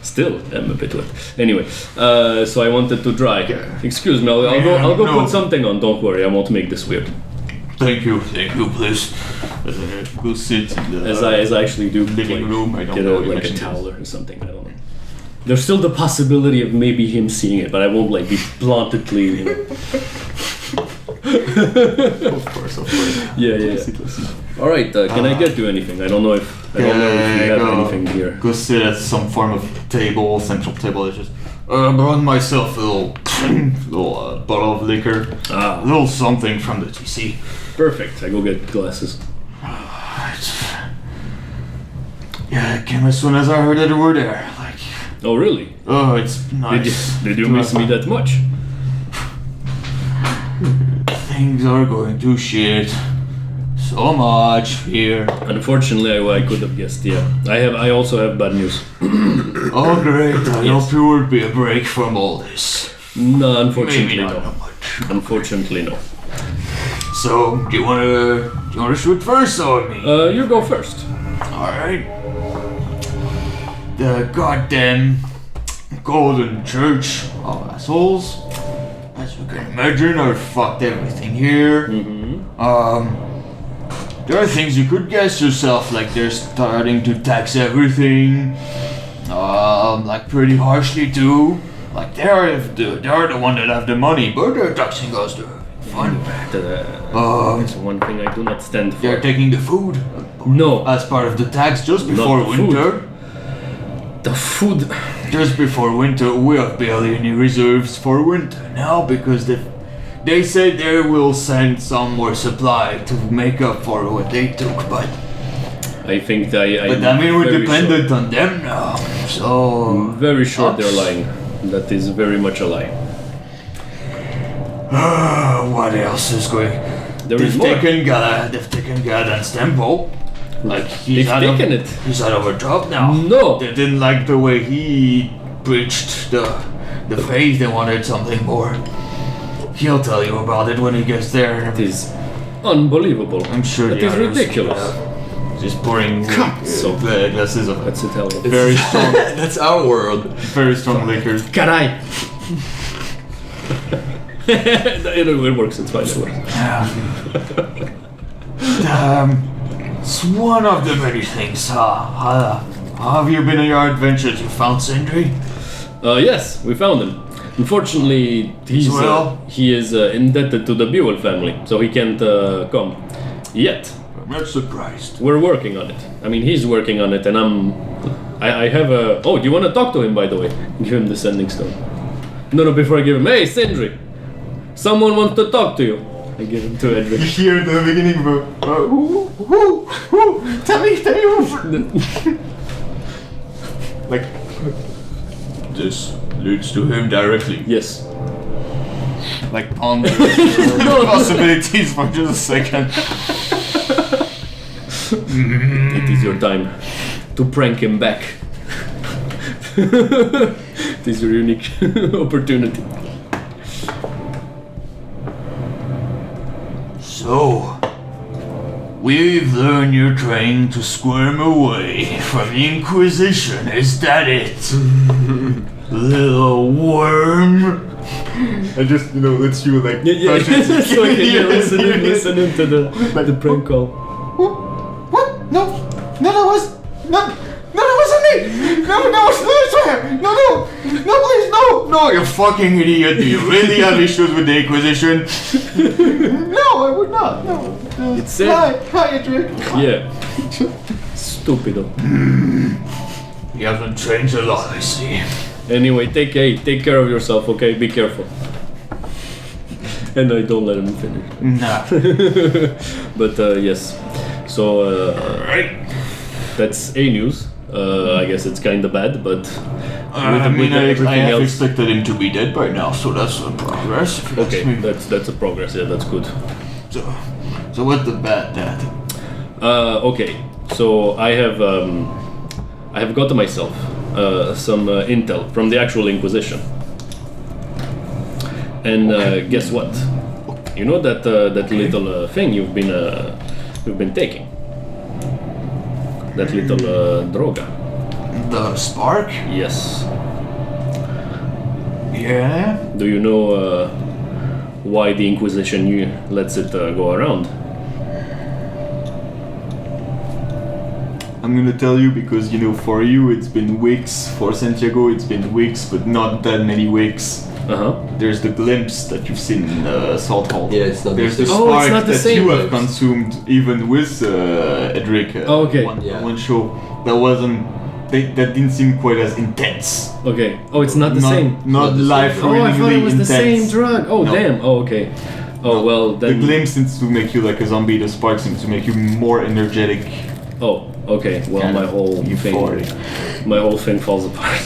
Still, I'm a bit wet. Anyway, so I wanted to dry. Excuse me, I'll go put something on. Don't worry, I won't make this weird. Thank you, please. Go sit in the As I actually do, living room. I don't get know. like a towel or something. I don't know. There's still the possibility of maybe him seeing it, but I won't like be bluntly. Of course. Yeah. Let's see. All right, can I get you anything? I don't know if you have anything here. Go sit at some form of table, central table. It's just brought myself a little bottle of liquor, a little something from the TC. Perfect. I go get glasses. Yeah, it came as soon as I heard that you were there. Like, Oh really? oh, it's nice. Did you miss me that much? Things are going to shit. So much here. Unfortunately, I could have guessed. Yeah, I also have bad news. Oh great! I hope you will be a break from all this. No, unfortunately, Maybe not no. much. Unfortunately, no. So, do you wanna shoot first or me? You go first. Alright. The goddamn Golden Church of assholes. As you can imagine, I fucked everything here. There are things you could guess yourself, like they're starting to tax everything. Like pretty harshly too. Like they're the one that have the money, but they're taxing us to fun. It's one thing I do not stand for. They're taking the food No, as part of the tax just before the food. winter. the food. Just before winter, we have barely any reserves for winter now because they said they will send some more supply to make up for what they took, but I think that but I mean we're dependent on them now, so I'm very sure they're lying. That is very much a lie. what else is going? There is more. They've taken Gadan's temple. Like They've taken it. He's out of a job now. No. They didn't like the way he preached the faith. They wanted something more. He'll tell you about it when he gets there. It is Unbelievable. I'm sure that the is others ridiculous. have just pouring So- glasses of That's Italian. very strong, That's our world. very strong liquor. Carai. It works. It's fine. It works. It's one of the many things. How have you been on your adventures? You found Sindri? Yes, we found him. Unfortunately, he is indebted to the Buell family, so he can't come yet. I'm not surprised. We're working on it. I mean, he's working on it, and I have a. Oh, do you want to talk to him, by the way? Give him the sending stone. No, before I give him. Hey, Sindri! Someone wants to talk to you. I give him to Edric. You hear in the beginning, who? Tell me who. Like, this leads to him directly. Yes. Like, ponder possibilities for just a second. It is your time to prank him back. It is your unique opportunity. So, we've learned you're trying to squirm away from the Inquisition, is that it? Little worm? I just, it's you like... Yeah. So I can listening to the prank call. What? No, that wasn't me! No, please, no, you fucking idiot, do you really have issues with the Inquisition? No, I would not, no. It said... Hi, Edric. Yeah. Stupido. You haven't changed a lot, I see. Anyway, take care of yourself, okay? Be careful. And I don't let him finish. Nah. But yes. So that's A news. I guess it's kinda bad, but I everything have else. expected him to be dead by now, so that's a progress. If you ask Okay, me. that's a progress. Yeah, that's good. So what's the bad dad? Okay, so I have got myself some intel from the actual Inquisition, and guess what? You know that little thing you've been taking. That little droga. The spark? Yes. Yeah. Do you know why the Inquisition lets it go around? I'm gonna tell you because for you it's been weeks. For Santiago it's been weeks, but not that many weeks. There's the glimpse that you've seen in Salt Hall. Yeah, it's not There's the the same. Oh, it's spark not the that same you have glimpse. consumed even with Edric. Okay. One show that wasn't. That didn't seem quite as intense. Okay. Oh, it's not the same. Not the same. life Oh, I thought it was intense. the same drug. Oh, No. damn. Oh, okay. Oh, well, The then... glimpse seems to make you like a zombie. The spark seems to make you more energetic. Oh, okay. Well, Kind my of whole euphoric. thing falls apart.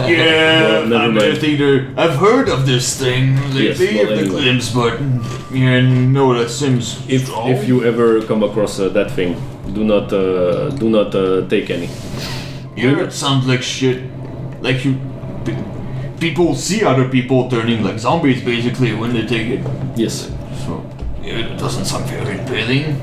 Yeah, never I'm mind. just either. I've heard of this thing lately, well, of the anyway. glimpse, but no, that seems strong. If you ever come across that thing, do not take any. Yeah, it sounds like shit. Like people see other people turning like zombies basically when they take it. Yes. So yeah, it doesn't sound very appealing.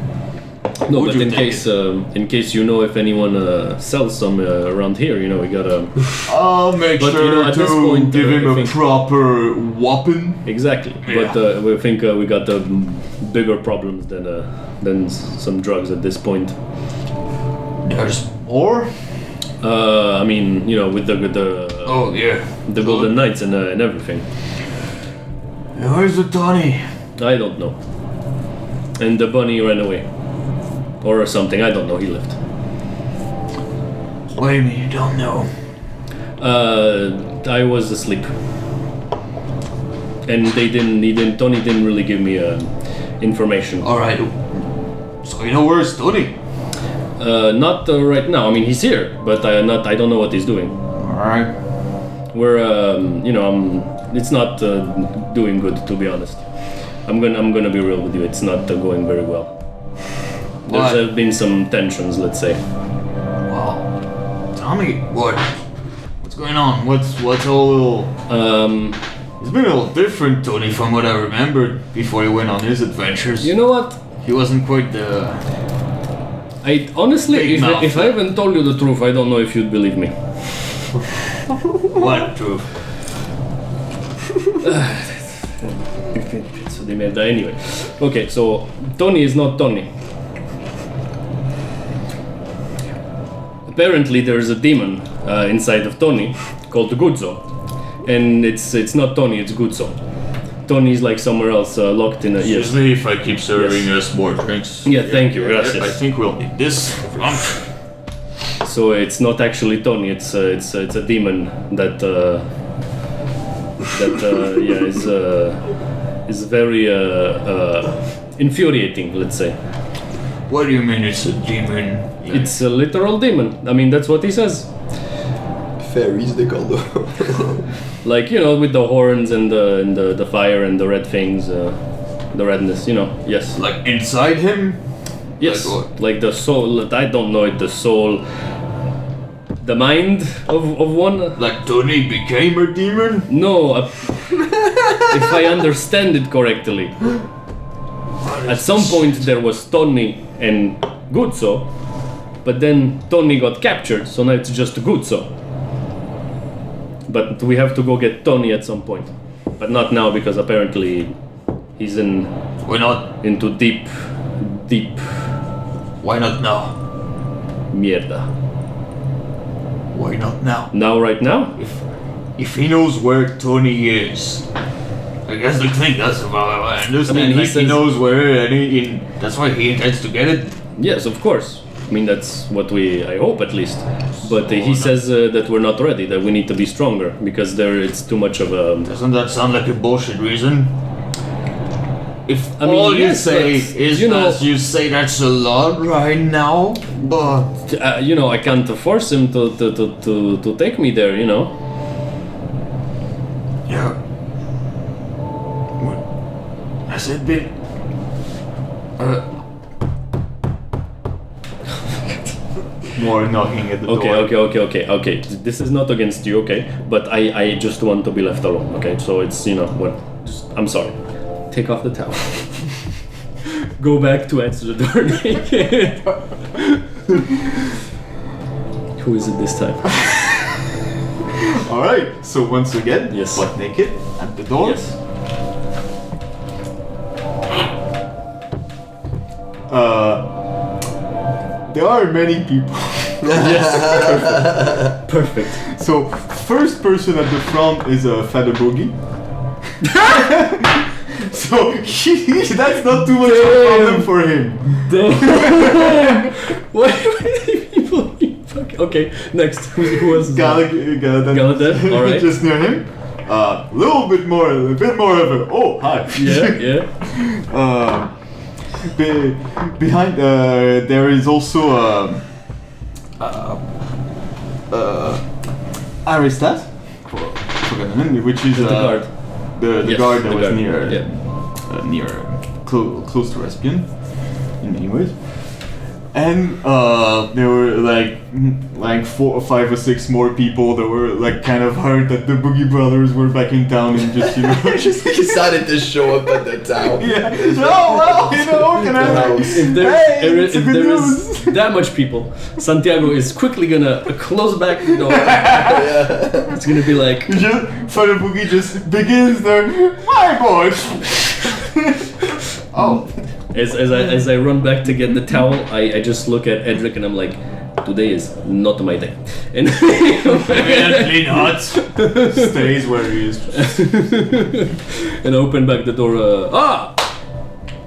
No, Would but you in take case you know if anyone sells some around here, we gotta I'll make But, sure at to this point, give him I a think- proper weapon. exactly. Yeah. But we think we got bigger problems than some drugs at this point. There's more. I mean, with the Oh yeah. the Golden Knights and everything. Where's the Tony? I don't know. And the bunny ran away. Or something, I don't know, he left. What do you mean you don't know? I was asleep. And Tony didn't really give me information. Alright. So you know where's Tony? Not right now, I mean he's here, but I don't know what he's doing. Alright. We're, it's not doing good, to be honest. I'm gonna be real with you, it's not going very well. Why? There's been some tensions, let's say. Well, tell me what's going on? What's all little He's been a little different, Tony, from what I remembered before he went on his adventures. You know what? He wasn't quite the... I honestly, Big mouth. if I haven't told you the truth, I don't know if you'd believe me. What truth? Pizza di merda. Anyway, okay, so Tony is not Tony. Apparently, there's a demon inside of Tony called Guzzo, and it's not Tony, it's Guzzo. Tony is like somewhere else, locked in a. Yes. Excuse me if I keep serving us more drinks. Yeah, thank you. Gracias. I think we'll need this. So it's not actually Tony. It's a demon that is very infuriating. Let's say. What do you mean it's a demon? It's a literal demon. I mean, that's what he says. Fairies, they call them. Like, you know, with the horns and the fire and the red things, the redness. You know. Yes. Like inside him? Yes. Like what? Like the soul. I don't know it. The soul. The mind of one. Like Tony became a demon? No. If I understand it correctly. At some point there was Tony and Guzzo, but then Tony got captured, so now it's just Guzzo. But we have to go get Tony at some point. But not now, because apparently he's Why not? into deep Why not now? mierda. Why not now? Now, right now? If he knows where Tony is, I guess the thing that's about. I understand. I mean, he he says- knows where, and that's why he intends to get it. Yes, of course. I mean, that's what I hope at least. But he says that we're not ready, that we need to be stronger, because it's too much of a... Doesn't that sound like a bullshit reason? If I mean, all you yes, say but, is, you know- as you say, that's a lot right now, but you know, I can't force him to take me there, you know. yeah. Has it been? More knocking at the door. Okay. This is not against you, okay? But I just want to be left alone, okay? So it's, you know, what? I'm sorry. Take off the towel. Go back to answer the door naked. Who is it this time? All right. So once again, Yes. butt naked at the door. Yes. There are many people. Perfect. So first person at the front is Father Boogie. So that's not too much of a problem for him. Damn. Why many people? Fuck. Okay, next. Who else is there? Galadan, all right. Just near him. A bit more of a. Oh, hi. Yeah. Behind there is also Aristas, which is The guard. the Yes, guard that the was guard. near close to Respian in many ways. And there were like 4 or 5 or 6 more people that were like kind of hurt that the Boogie Brothers were back in town and just Just decided to show up at the town. yeah. Oh well, you know, can I? If there is that much people, Santiago is quickly gonna close back the door. It's gonna be like, Father Boogie just begins there. My boys. Oh. as I run back to get the towel, I just look at Edric and I'm like, today is not my day. And Evidently not. Stays where he is. and I open back the door.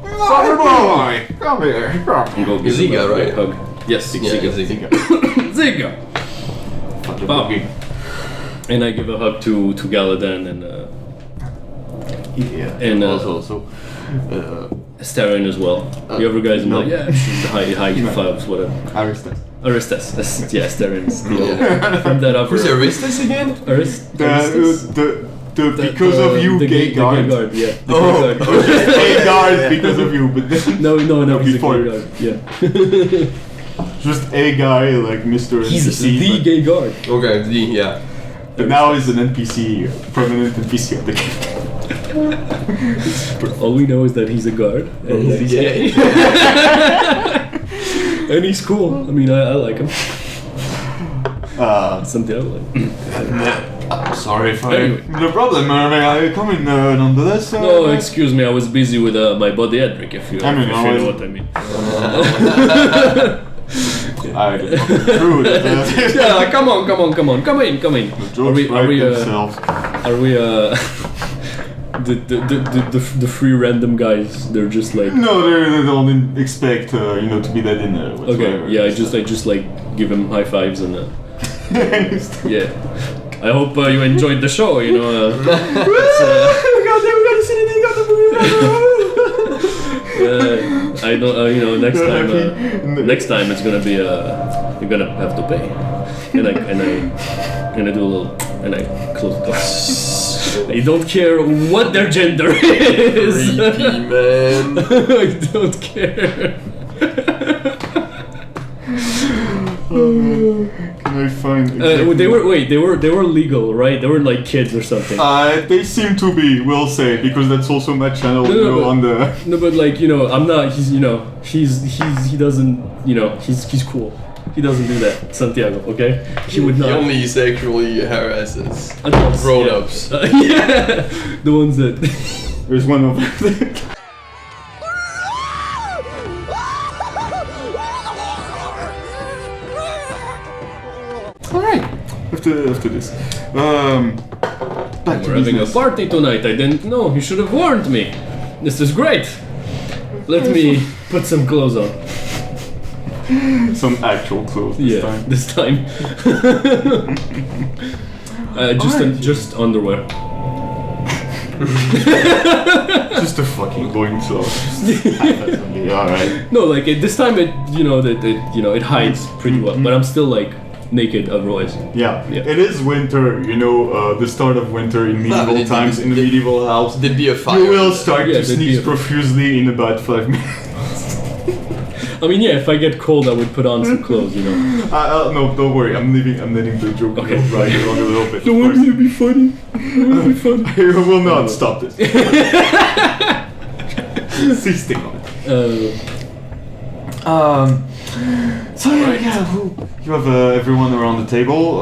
Father boy, come here. Come. And go give Ziga, him a right? hug. Yes, Yeah, Ziga. Ziga. Ziga. Father Bob. Boogie. And I give a hug to Galadan and Yeah. And, also. Starin as well. The other guys, I'm no. like, yeah, hi, fives, whatever. Aristas. Aristas, yeah, Starin's from that other. Who's Aristus again? Aristas? Because of you, the gay guard. The gay guard, yeah. The Oh. gay guard. Gay guard because of you, but then No, he's before. a gay guard, yeah. just a guy like Mr. He's NPC, the but- gay guard. Okay, yeah. And now he's an NPC, permanent NPC of the game. All we know is that he's a guard and that he's gay. And he's cool. I mean, I like him. Something I like. I'm sorry if Anyway. No problem, may I come in nonetheless? No, excuse me, I was busy with my buddy Edric, if you know what I mean. I did not true. Yeah, come on. Come in. Are we the three random guys? They're just like No, they don't expect to be that in there. okay. Yeah, I just like give him high fives and yeah. I hope you enjoyed the show. You know. we got to see the I don't. Next time it's gonna be you're gonna have to pay, and I do a little, and I close the door. I don't care what their gender is. Creepy, man. I don't care. Can I find? They were legal, right? They weren't like kids or something. They seem to be. We'll say because that's also my channel. On the. No, but like I'm not. He doesn't. He's cool. He doesn't do that, Santiago. Okay, he would not. He only sexually harasses Adults, grown-ups. Yeah, the ones that. There's one over there. Alright, after this. Back to We're having a business. party tonight. I didn't know. You should have warned me. This is great. Let me put some clothes on. Some actual clothes this time. This time. Just underwear. Just a fucking going clothes. Alright. No, like this time it hides pretty well, but I'm still like naked otherwise. Yeah. Yeah. It is winter, the start of winter in medieval times in the medieval house. There'd be a fire. You will start Yeah, to there'd be sneeze a- profusely in about 5 minutes. I mean, yeah, if I get cold, I would put on some clothes, No, don't worry. I'm letting the joke Okay. go right along a little bit. Don't want me to be funny. I will not stop this. Insisting on it. So you have everyone around the table.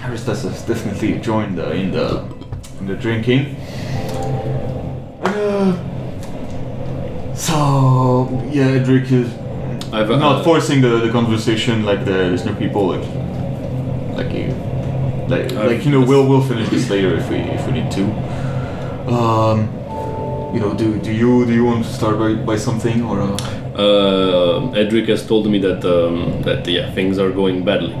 Aristas has definitely joined in the drinking. So yeah, Edric is not forcing the conversation like there's no people we'll finish this later if we need to. Do you want to start by something or? Edric has told me that things are going badly.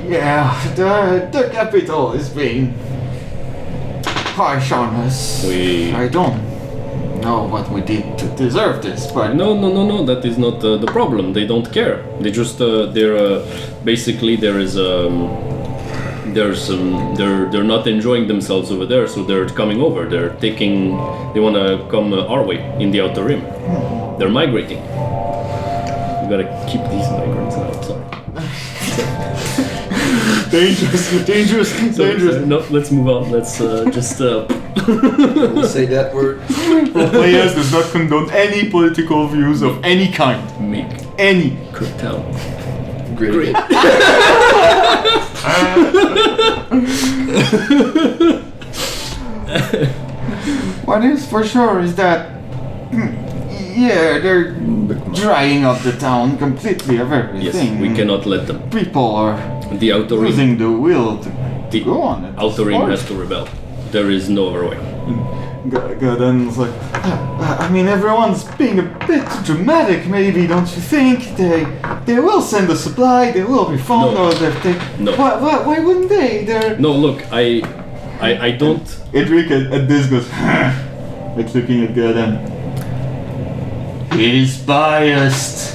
Yeah, the capital is being harsh on us. I don't know what we did to deserve this, but No, that is not the problem. They don't care. They just they're not enjoying themselves over there, so they're coming over. They want to come our way in the outer rim. They're migrating. We gotta keep these migrants out. Sorry. dangerous. No, let's move on. Let's just. We'll say that word. Playaz does not condone any political views of any kind. Make Any. Kirktown Great. What is for sure is that, they're drying up the town completely of everything. Yes, we cannot let them. People are The outer rim. losing the will to The go on it. outer rim has to rebel. There is no other way. Then it's like, everyone's being a bit dramatic, maybe, don't you think? They will send a supply, they will refund, No. or they. No. Why wouldn't they? They're. No, look, I don't. Edric at this goes, like looking at Gordon. He's biased.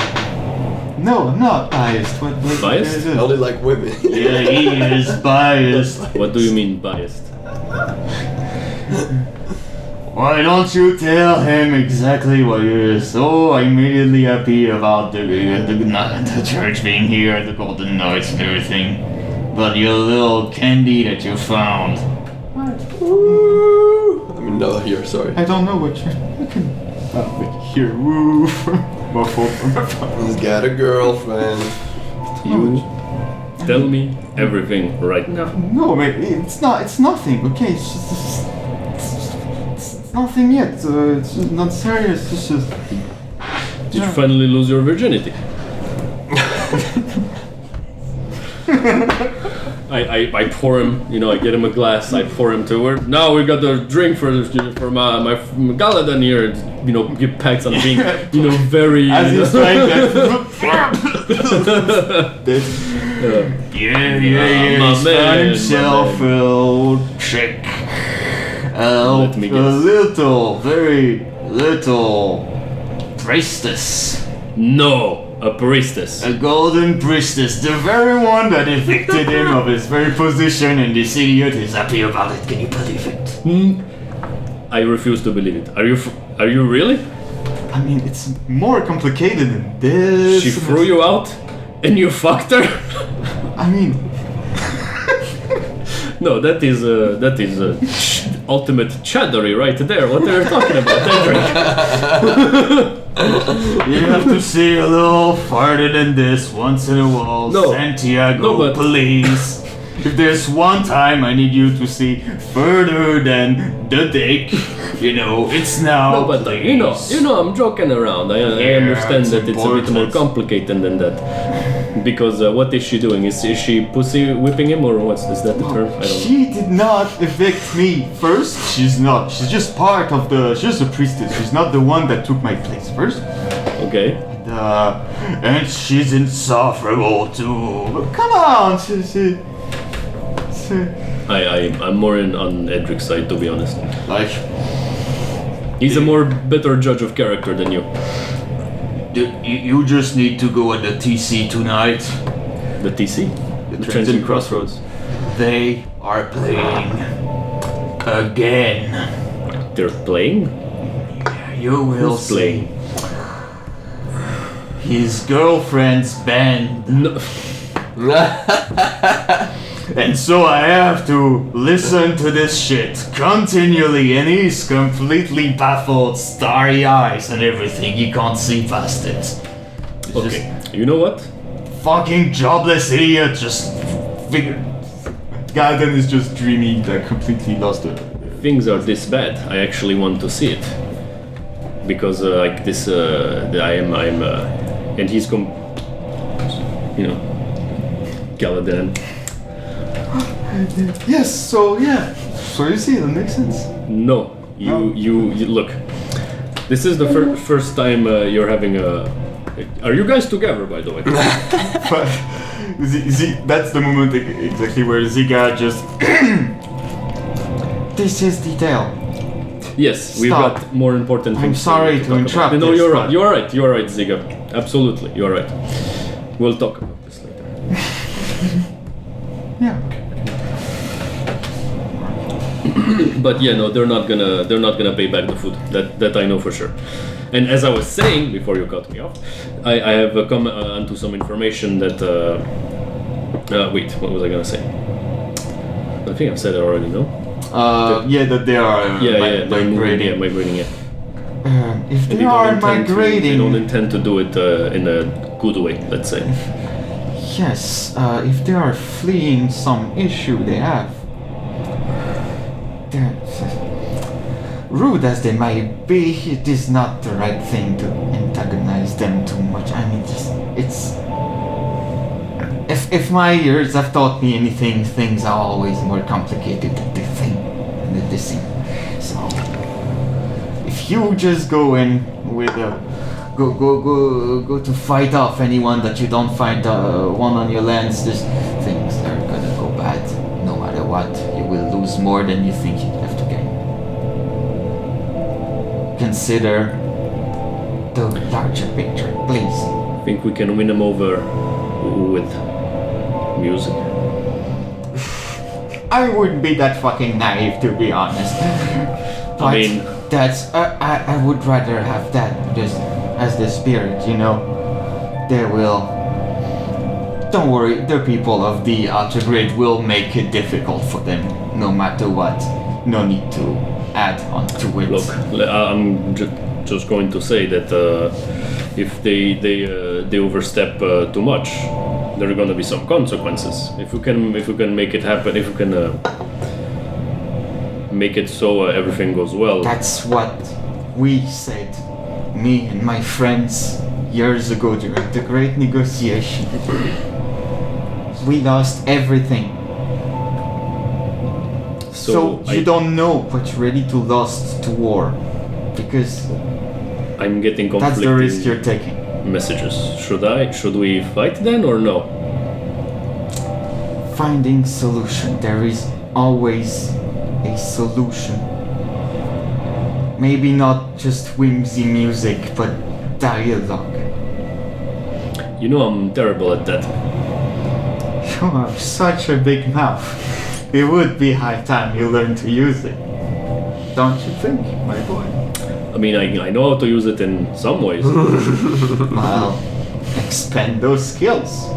No, I'm not biased. What Biased? is it? Only like women. Yeah, he is biased. What do you mean biased? Why don't you tell him exactly what you're so immediately happy about the church being here, the golden knights and everything, but your little candy that you found. Woo! I mean, no, here, sorry. I don't know what you're looking here. Woo! He's got a girlfriend. You tell me everything right now. No, mate, it's not. It's nothing. Okay, it's just. It's nothing yet. It's just not serious. It's just. Did you finally lose your virginity? I pour him, I get him a glass, I pour him to her. Now we got the drink for my Galadon here, give packs on being, very... As he's trying that... yeah, he's found himself a little chick. A very little priestess. No! A priestess. A golden priestess, the very one that evicted him of his very position, and this idiot is happy about it. Can you believe it? I refuse to believe it. Are you really? I mean, it's more complicated than this. She threw you out, and you fucked her. I mean, no, that is ultimate chattery right there. What are you talking about, Edric? You have to see a little farther than this once in a while. No. Santiago, please. If there's one time I need you to see further than the dick, it's now. No, but please. I'm joking around. I understand that it's a bit more complicated than that. Because what is she doing? Is she pussy whipping him, or is that the term? I don't know. She did not evict me first. She's not. She's just part of she's just a priestess. She's not the one that took my place first. Okay. And she's insufferable too. But come on, I'm more on Edric's side, to be honest. Like, he's a better judge of character than you. you just need to go at the TC tonight. The TC? The Transient Crossroads. They are playing again. They're playing? You will Who's playing? His girlfriend's band. No. And so I have to listen to this shit continually, and he's completely baffled, starry eyes and everything. He can't see past it. It's Okay. You know what? fucking jobless idiot, just figured. Gaden is just dreamy, like completely lost it. Things are this bad. I actually want to see it. Because like this, and he's Galadon. Yes, so yeah. So you see, that makes sense. No, you look. This is the first time you're having a. Are you guys together, by the way? But that's the moment exactly where Ziga just. This is detail. Yes, we've Stop. got more important things. I'm sorry to talk interrupt about. No, this, you're but- right. You're right. You're right, Ziga. Absolutely, you're right. We'll talk about this later. Yeah. But yeah, no, they're not gonna pay back the food. That I know for sure. And as I was saying before you cut me off, I have come onto some information that. Wait, what was I gonna say? I think I've said it already. No. Yeah, that they are They're migrating. migrating. Yeah. If And they are they migrating, don't intend to do it in a good way. Let's say. yes, if they are fleeing some issue they have, rude as they might be, it is not the right thing to antagonize them too much. I mean, it's if my years have taught me anything, things are always more complicated than they seem. So if you just go in with a go to fight off anyone that you don't find one on your lands, these things are gonna go bad. No matter what, you will lose more than you think you have to gain. Consider the larger picture, please. Think we can win them over with music? I wouldn't be that fucking naive, to be honest. I mean, That's I would rather have that just as the spirit, you know. They will. Don't worry, the people of the Outer Grade will make it difficult for them, no matter what. No need to add on to it. Look, I'm just going to say that if they overstep too much, there are going to be some consequences. If we can make it happen, if we can make it so everything goes well. That's what we said, me and my friends, years ago during the Great Negotiation. We lost everything. So you don't know what's ready to lost to war, because I'm getting conflicting that's the risk you're taking. messages. Should we fight then or no? Finding solution. There is always a solution. Maybe not just whimsy music, but dialogue. You know I'm terrible at that. You have such a big mouth. It would be high time you learn to use it. Don't you think, my boy? I mean, I know how to use it in some ways. Well, expand those skills.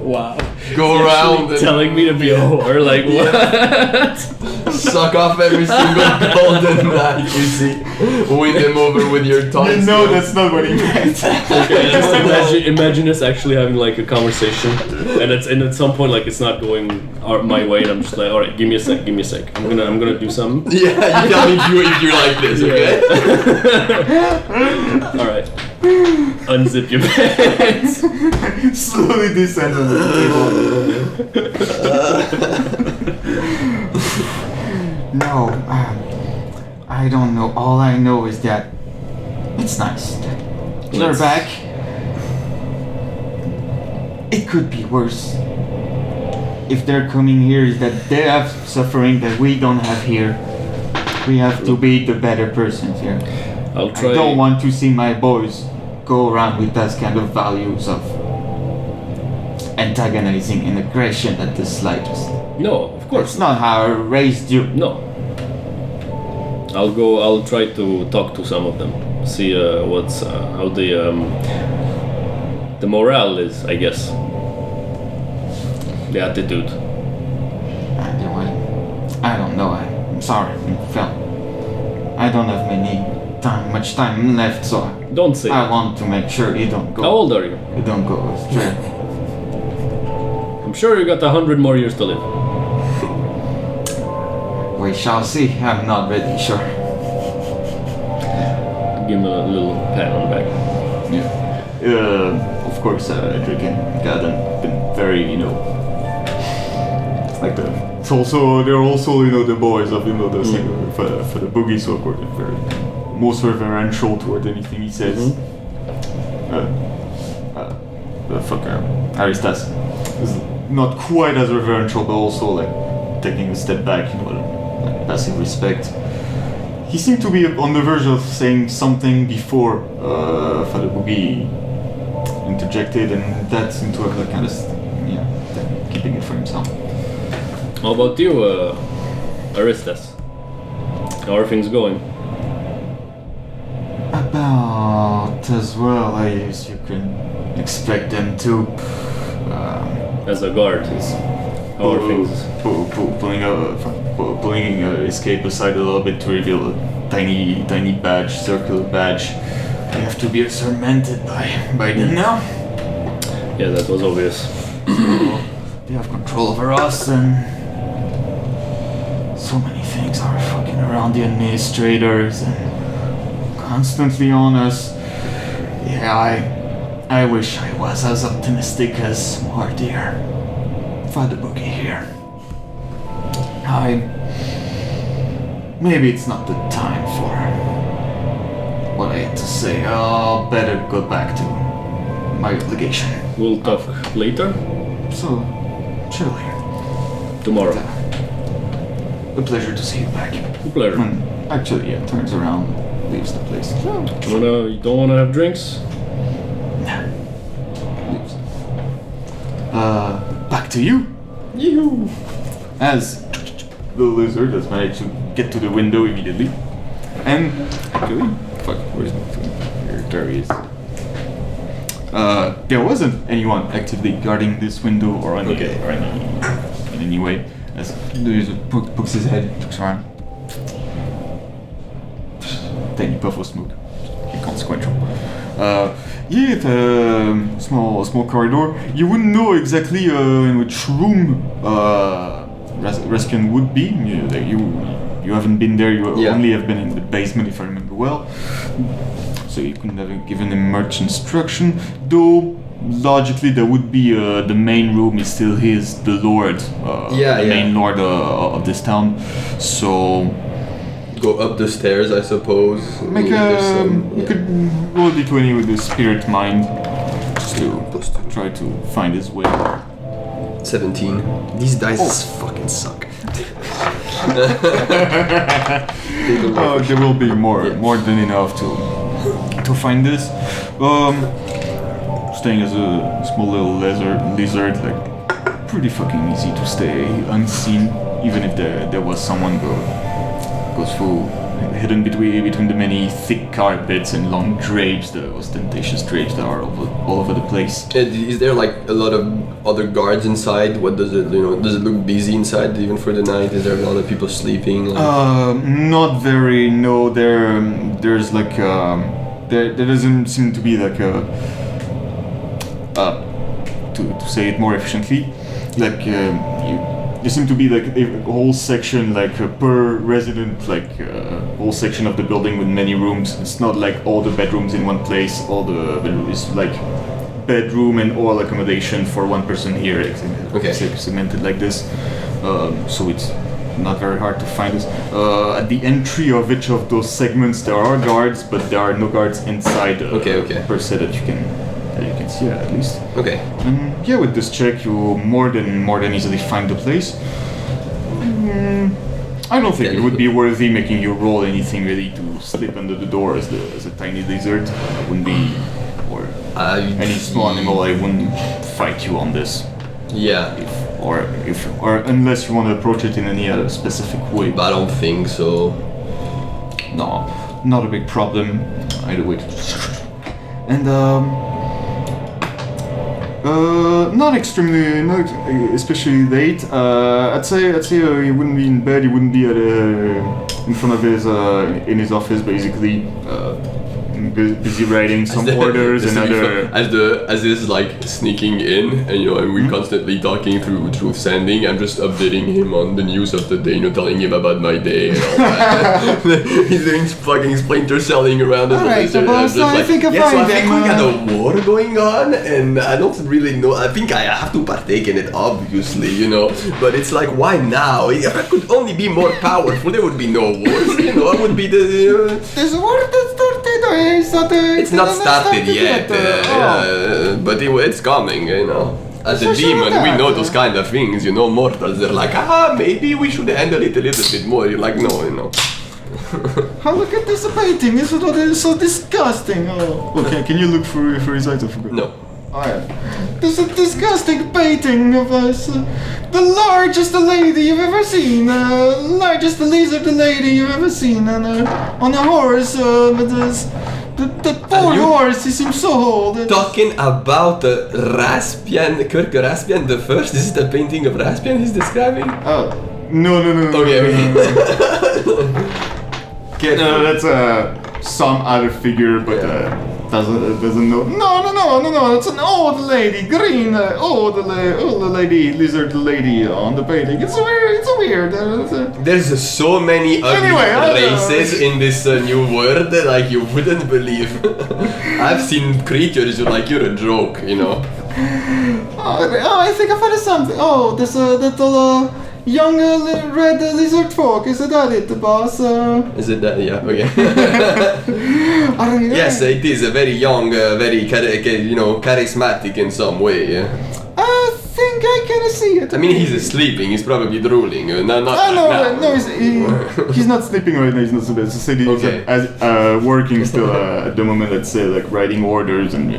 Wow. Go around and telling me to be a whore, like what? suck off every single golden knight you see. Win them over with your tongue. You know that's not what he meant. Okay, just imagine us actually having like a conversation, and at some point like it's not going my way, and I'm just like, all right, give me a sec. I'm gonna do something. Yeah, you tell me if you're like this, okay? All right. Unzip your pants. Slowly descend on the table. No, I don't know. All I know is that it's nice that you're Let's- back. It could be worse. If they're coming here, is that they have suffering that we don't have here. We have to be the better persons here. I'll try. I don't want to see my boys go around with those kind of values of antagonizing and aggression at the slightest. No, of course That's not how I raised you. No. I'll try to talk to some of them. See what's how the morale is, I guess. The attitude. Anyway, I don't know. I'm sorry, Phil. I don't have much time left, so Don't say. I want to make sure you don't How go. old are you? You don't go astray. I'm sure you got 100 more years to live. We shall see. I'm not really sure. Give him a little pat on the back. Yeah. Of course, Edric and Gaden been very, like it's also they're also the boys of the singer for the boogie, so of course they're very most reverential toward anything he says. Aristas is not quite as reverential, but also like taking a step back, like passive respect. He seemed to be on the verge of saying something before Father Boogie interjected, and that seemed to have kind of, keeping it for himself. How about you, Aristas? How are things going? About as well as you can expect them to. As a guard, how are things? Pulling escape aside a little bit to reveal a tiny badge, circular badge. You have to be surmounted by them now. Yeah, that was obvious. They have control over us, and so many things are fucking around the administrators and constantly on us. Yeah, I wish I was as optimistic as our dear Father Boogie here. Maybe it's not the time for what I had to say. I'll better go back to my obligation. We'll talk later. So, surely. Tomorrow. A pleasure to see you back. Pleasure. Actually, turns around, leaves the place. You don't wanna have drinks? Leaves. Back to you. Yoo-hoo. As the lizard has managed to get to the window immediately. And actually, fuck, where's there he is. There wasn't anyone actively guarding this window or any in any way. As there's pokes his head, looks around. Tiny puff of smoke. Inconsequential. It's a small corridor. You wouldn't know exactly in which room Raspian would be. You haven't been there. You only have been in the basement, if I remember well. So you couldn't have given him much instruction. Though logically, there would be the main room is still the lord, main lord of this town. So. Go up the stairs, I suppose. You could roll d20 with the spirit mind, just to try to find his way. 17. These dice fucking suck. There will be more than enough to find this. Staying as a small little lizard, like pretty fucking easy to stay unseen, even if there was someone goes through, hidden between the many thick carpets and long drapes, the ostentatious drapes that are all over the place. Is there like a lot of other guards inside? What does it, does it look busy inside even for the night? Is there a lot of people sleeping? Not very, no. There's like, there doesn't seem to be like to say it more efficiently, like there seem to be like a whole section, like per resident, like whole section of the building with many rooms. It's not like all the bedrooms in one place. All the bedrooms, like bedroom and all accommodation for one person here. Segmented like this. So it's not very hard to find this. At the entry of each of those segments, there are guards, but there are no guards inside. Per se that you can see at least. Okay. And with this check, you more than easily find the place. I don't think it would be worthy making you roll anything really to slip under the door as a tiny lizard. It wouldn't be, or any small animal. I wouldn't fight you on this. Yeah. Or unless you want to approach it in any other specific way. But I don't think so. No, not a big problem. Either way. And not especially late. I'd say he wouldn't be in bed. He wouldn't be in front of in his office, basically, busy writing some orders and other. As is like sneaking in, and we're constantly talking through sending. I'm just updating him on the news of the day, telling him about my day and all that. He's doing fucking splinter selling around as a lizard. I think we got a war going on, and I don't really know. I think I have to partake in it, obviously, But it's like, why now? If I could only be more powerful, there would be no wars. I would be the. There's a war that started. It's not started yet, but it's coming, As a demon, we know those kind of things, Mortals, they're like, maybe we should handle it a little bit more. You're like, no. Look at this painting, it's so disgusting. Okay, can you look for his eyes? I forgot. No. There's a disgusting painting of us. The largest lady you've ever seen. Largest lizard lady you've ever seen. On a horse, but the poor horse, he seems so old. Talking about Raspian, Kirk Raspian the First. Is it a painting of Raspian he's describing? No. Okay. No, that's some other figure, but doesn't know. No, it's an old lady, green, old lady, lizard lady on the painting. It's weird. There's so many ugly races in this new world, like you wouldn't believe. I've seen creatures you're a joke, I think I found something. There's that little young red lizard folk. Is that it, boss? Is it that? Yeah. Okay. I don't know. Yes, it is a very young, very charismatic in some way. I think I can see it. I mean, he's sleeping. He's probably drooling. He's not sleeping right now. He's not so bad. So he's working still at the moment. Let's say like writing orders and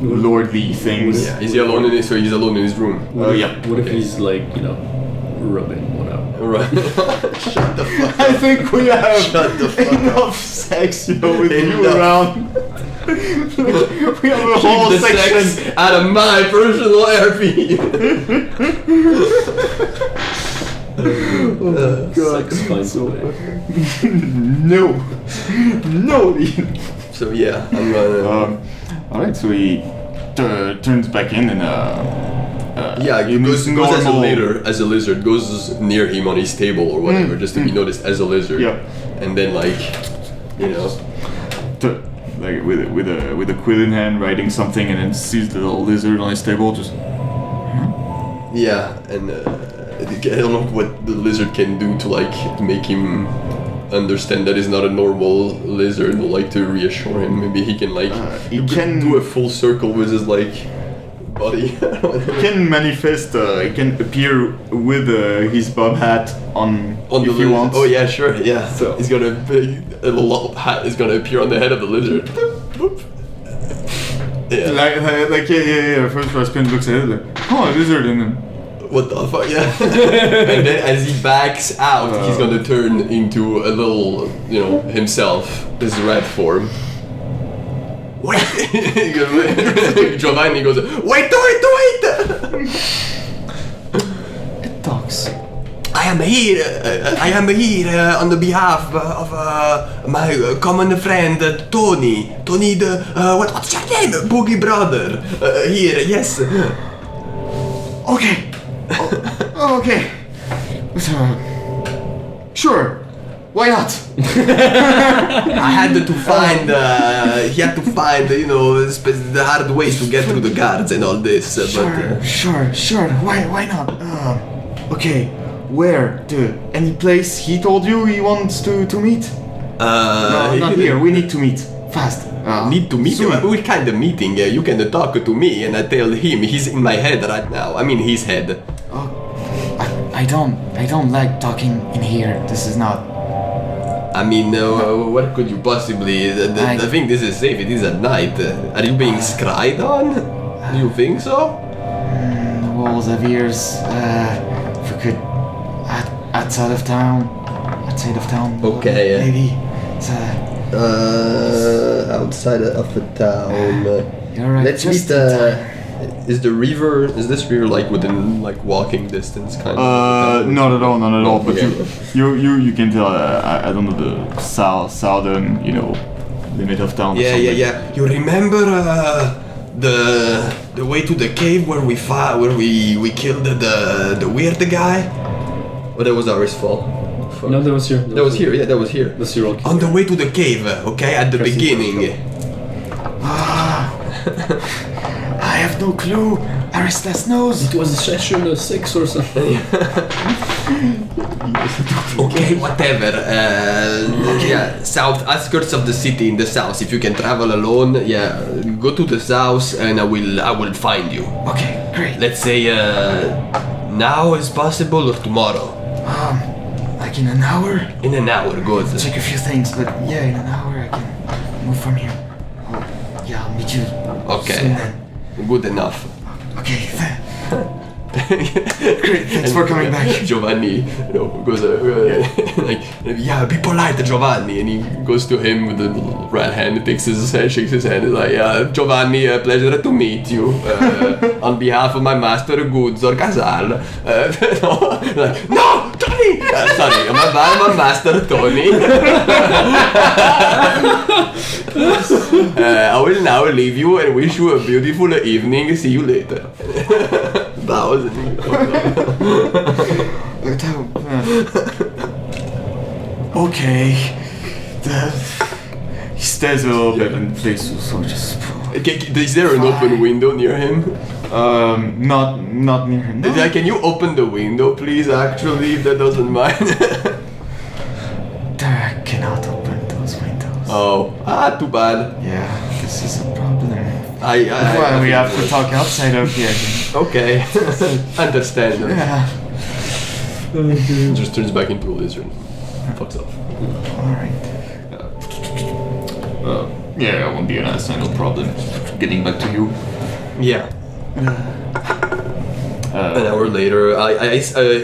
lordly things. Yeah. Is he alone in his room? What if he's like rubbing one out? Right. Shut the fuck I think we have Shut the fuck enough sex, with you Enough. around. We have a whole Keep the section. sex out of my personal RP. God. Sex finds a way. No. So yeah, I'm gonna. All right, so he turns back in and Yeah, in goes his as a normal- leader, as a lizard, goes near him on his table or whatever, just to be noticed as a lizard. Yeah. And then like with a quill in hand, writing something, and then sees the little lizard on his table. Just yeah, and I don't know what the lizard can do to make him understand that he's not a normal lizard, or to reassure him. Maybe he can he can do a full circle with his body. he can manifest. He can appear with his bob hat on On the if he lizard. wants. Oh yeah, sure, yeah. So- he's gonna a little hat is gonna appear on the head of the lizard. Boop. Yeah. Yeah. First Pin looks at it like, oh, a lizard, and then What the fuck? Yeah. And then as he backs out, he's gonna turn into a little, himself, his rat form. Wait! Giovanni goes, wait! It talks. I am here on the behalf of my common friend Tony. Tony what's your name? Boogie Brother. Here, yes. okay, okay, sure, why not? I had to find, he had to find, the hard ways to get through the guards and all this. Sure. Why not? Okay, where? Any place he told you he wants to meet? No, not here. We need to meet fast. Need to meet soon. him? What kind of meeting? You can talk to me and I tell him. He's in my head right now. I mean, his head. I don't like talking in here. This is not. I mean, what could you possibly... I think this is safe. It is at night. Are you being scryed on? Do you think so? The walls have ears. If we could, outside of town. Okay. Maybe. It's, outside of the town. you're right. Let's just meet. in time. Is this river within walking distance kind of? Not at all. But Okay. you can tell. I don't know the southern limit of town. or something. Yeah. You remember the way to the cave where we killed the weird guy? Or that was ours fault. No, that was here. That was here. Yeah, that was here. The serial killer. On the way to the cave, okay, at the beginning. I have no clue. Aristas knows. It was session 6 or something. Okay, whatever. Yeah, south, outskirts of the city in the south. If you can travel alone, yeah, go to the south and I will find you. Okay, great. Let's say now is possible or tomorrow. Like in an hour? In an hour, good. Check a few things, but yeah, in an hour I can move from here. Yeah, I'll meet you Okay, soon then. good enough. Okay, great, thanks for coming back. Giovanni, goes yeah, be polite, Giovanni, and he goes to him with the little red hand, takes his hand, shakes his hand, is like, Giovanni, pleasure to meet you. On behalf of my master Gudzor Casal. No, Tony! Sorry, my master Tony. I will now leave you and wish you a beautiful evening. See you later. That was it. Okay. He stares a little bit and plays so just. Is there an open window near him? Not near him. No. Can you open the window, please? Actually, if that doesn't mind. I cannot open those windows. Oh, too bad. Yeah, this is a problem. Well, we have to talk outside of here. Okay, understand. Yeah. Just turns back into a lizard. Fucks off. Alright. Yeah, I won't be an ass, no problem. Getting back to you. Yeah. An hour later,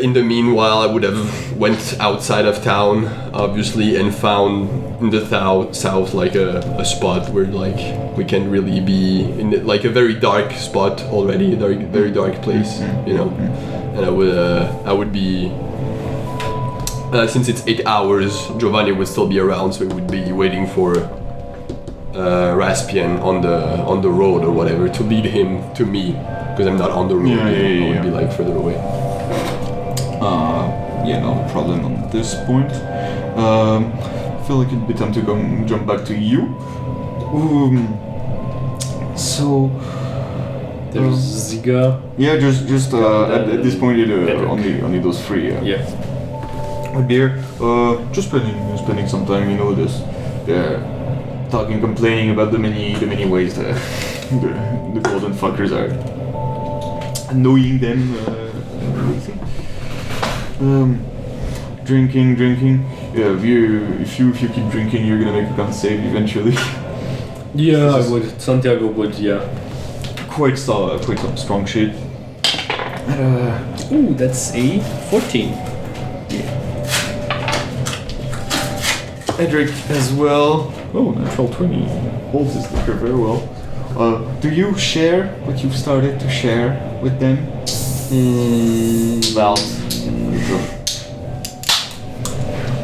in the meanwhile, I would have went outside of town, obviously, and found in the south like a spot where like we can really be in like a very dark spot already, a very dark place, you know. And I would be since it's 8 hours, Giovanni would still be around, so we would be waiting for Raspian on the road or whatever to lead him to me. Because I'm not on the road, I would be like further away. No problem on this point. I feel like it'd be time to jump back to you. So There's Ziga. yeah, just at this point, only those three. Yeah. Would be here. Just spending some time, you know, just talking, complaining about the many ways that the golden fuckers are annoying them. Everything. Drinking. Yeah, if you keep drinking, you're gonna make a con save eventually. Yeah, I would. Santiago would. Yeah. Quite some strong shit. Ooh, that's a 14. Edric as well. Oh, natural 20. Holds his liquor very well. Do you share what you've started to share with them? Well,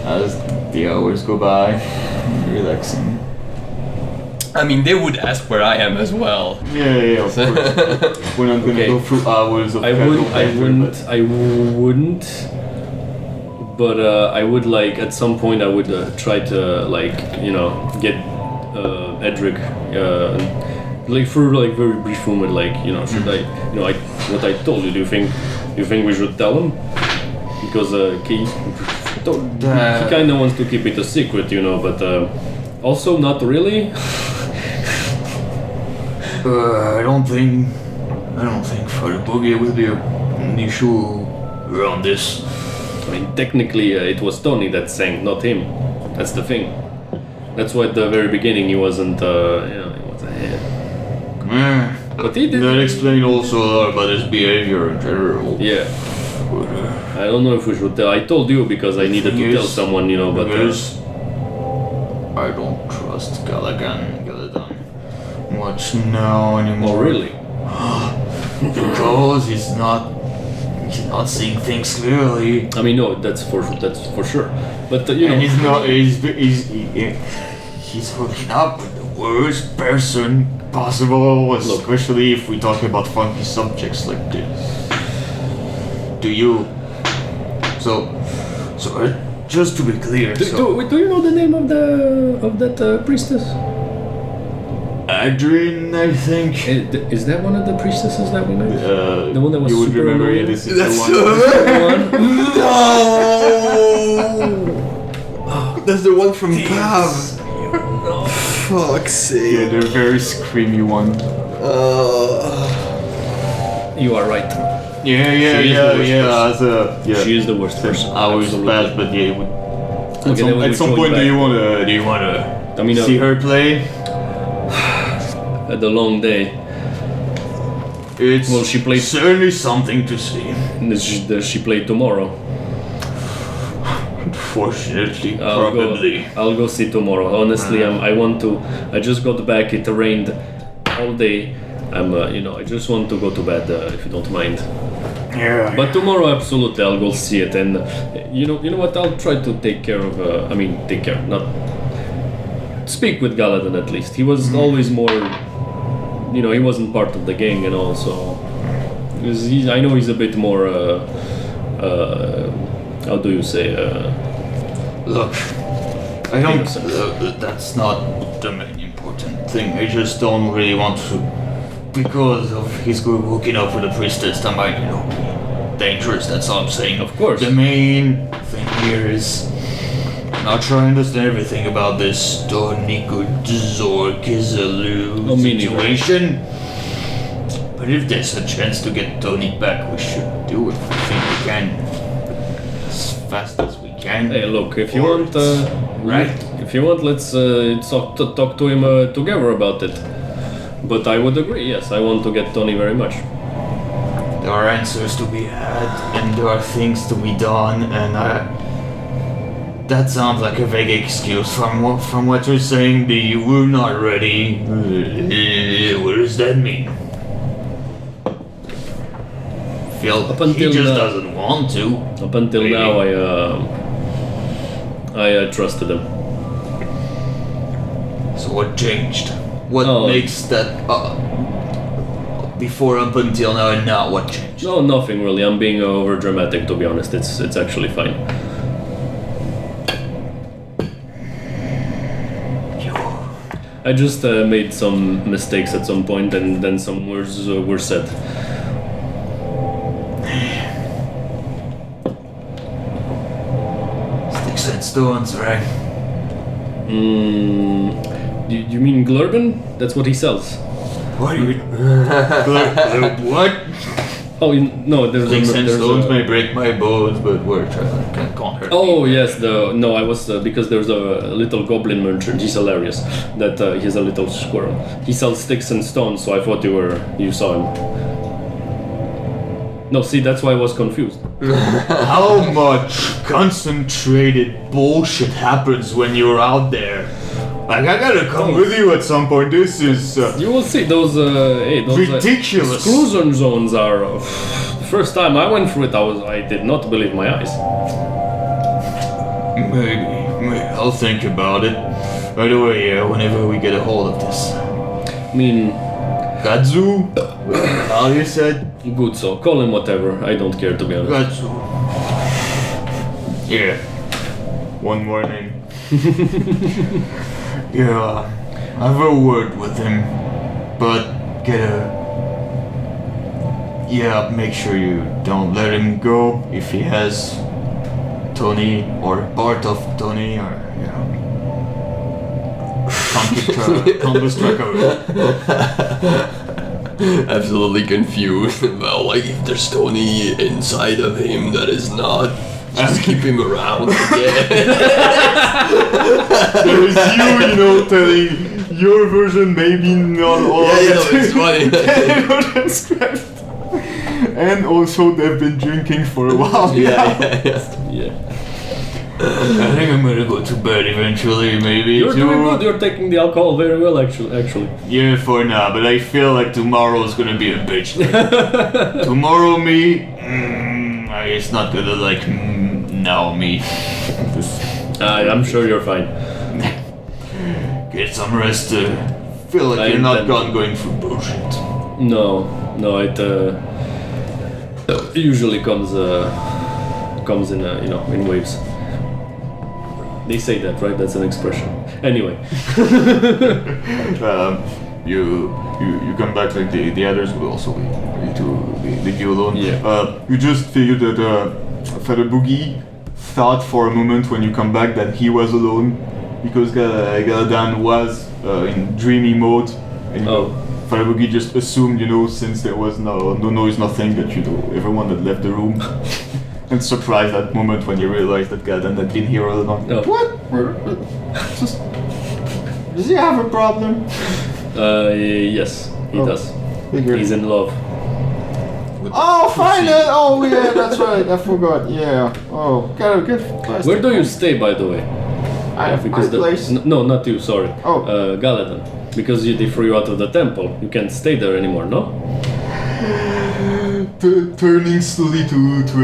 as the hours go by, relaxing. I mean, they would ask where I am as well. Yeah, of course. We're not gonna go through hours of I wouldn't. But I would like at some point I would try to like get Edric like for like very brief moment like should I what I told you, do you think we should tell him because he kind of wants to keep it a secret, but also not really. I don't think Father Boogie will be an issue around this. I mean, technically, it was Tony that sang, not him. That's the thing. That's why at the very beginning he wasn't, he was ahead. But he did. That explains also a lot about his behavior in general. Yeah. I don't know if we should tell. I told you because I needed to tell someone, but. I don't trust Galladan much now anymore. Oh, really? Because he's not seeing things clearly. I mean, no, that's for sure. But and he's not. He's hooking up with the worst person possible, especially if we talk about funky subjects like this. Do you? So just to be clear. Do you know the name of that priestess? Adrian, I think. Is that one of the priestesses that we met? The one that was you would super remember annoying? it. This is That's the one. No! That's the one from Pav. Fuck's sake. Yeah, they're very screamy one. You are right. Yeah. She is the worst person. I was Absolutely. bad, but yeah. At some point, do you wanna see her play? At the long day. It's She played. certainly something to see. Does she play tomorrow? Unfortunately, probably. I'll go see tomorrow. Honestly, I just got back. It rained all day. I just want to go to bed if you don't mind. Yeah. But tomorrow, absolutely, I'll go see it. And you know what? I'll try to take care of. Not speak with Galladan at least. He was always more. He wasn't part of the gang and all. So I know he's a bit more. How do you say? Look, I don't. That's not the main important thing. I just don't really want to, because of his group hooking up with the priestess. That might, be dangerous. That's all I'm saying. Of course. The main thing here is not trying to understand everything about this Dornico Zorkizalu situation. But if there's a chance to get Tony back, we should do it. I think we can. As fast as we can. Hey, look, if you want, right? If you want, let's talk to him together about it. But I would agree. Yes, I want to get Tony very much. There are answers to be had, and there are things to be done, and that sounds like a vague excuse from what you're saying. We're not ready. What does that mean? Feel Up until he just now- doesn't want to. Up until Maybe. now, I trusted him. So what changed? What Oh. makes that before up until now and now? What changed? No, nothing really. I'm being over dramatic, to be honest. It's actually fine. I just made some mistakes at some point, and then some words were said. Sticks and stones, right? You mean Glurban? That's what he sells. What? What? Oh, no, there's Sticks and there's stones a- may break my bones, but we're trying can't hurt Oh me. yes, I was because there's a little goblin merchant. He's hilarious. That he's a little squirrel. He sells sticks and stones, so I thought you saw him. No, see, that's why I was confused. How much concentrated bullshit happens when you're out there? Like, I gotta come with you at some point. This is You will see those ridiculous. exclusion zones are. The first time I went through it, I did not believe my eyes. Maybe. I'll think about it. By the way, whenever we get a hold of this. I mean, Gadzu? How you said? good, so call him whatever. I don't care, to be honest. Gadzu. Yeah. One more name. Yeah. Have a word with him. But make sure you don't let him go if he has Tony or part of Tony or, Compass track of it. Absolutely confused. Well, like if there's Tony inside of him that is not, just keep him around. Yeah. There's you, telling your version, maybe not all Yeah, of yeah, it. it's funny. Transcribed. And also they've been drinking for a while. Yeah. Yeah. I think I'm gonna go to bed eventually, maybe. You're doing good. You're taking the alcohol very well, actually. Yeah, for now, but I feel like tomorrow's gonna be a bitch. Tomorrow me, it's not gonna now me. I'm sure you're fine. Get some rest. Feel like I you're not intend to. going through bullshit. No, it usually comes in in waves. They say that, right? That's an expression. Anyway, You come back like the others will also need to leave you alone. Yeah. You just figured that Father Boogie thought for a moment when you come back that he was alone because Galadan was in dreamy mode. And Father Boogie just assumed, since there was no noise, nothing, that everyone had left the room. And surprised that moment when you realized that Galadan had been here all along. Oh. What? Does he have a problem? yes, he does. Figured. He's in love. Oh, fine! Oh, yeah, that's right. I forgot. Yeah. Oh, get plastic. Where do you stay, by the way? I have my place. No, not you. Sorry. Oh. Galadan. Because they threw you out of the temple. You can't stay there anymore, no? Turning slowly to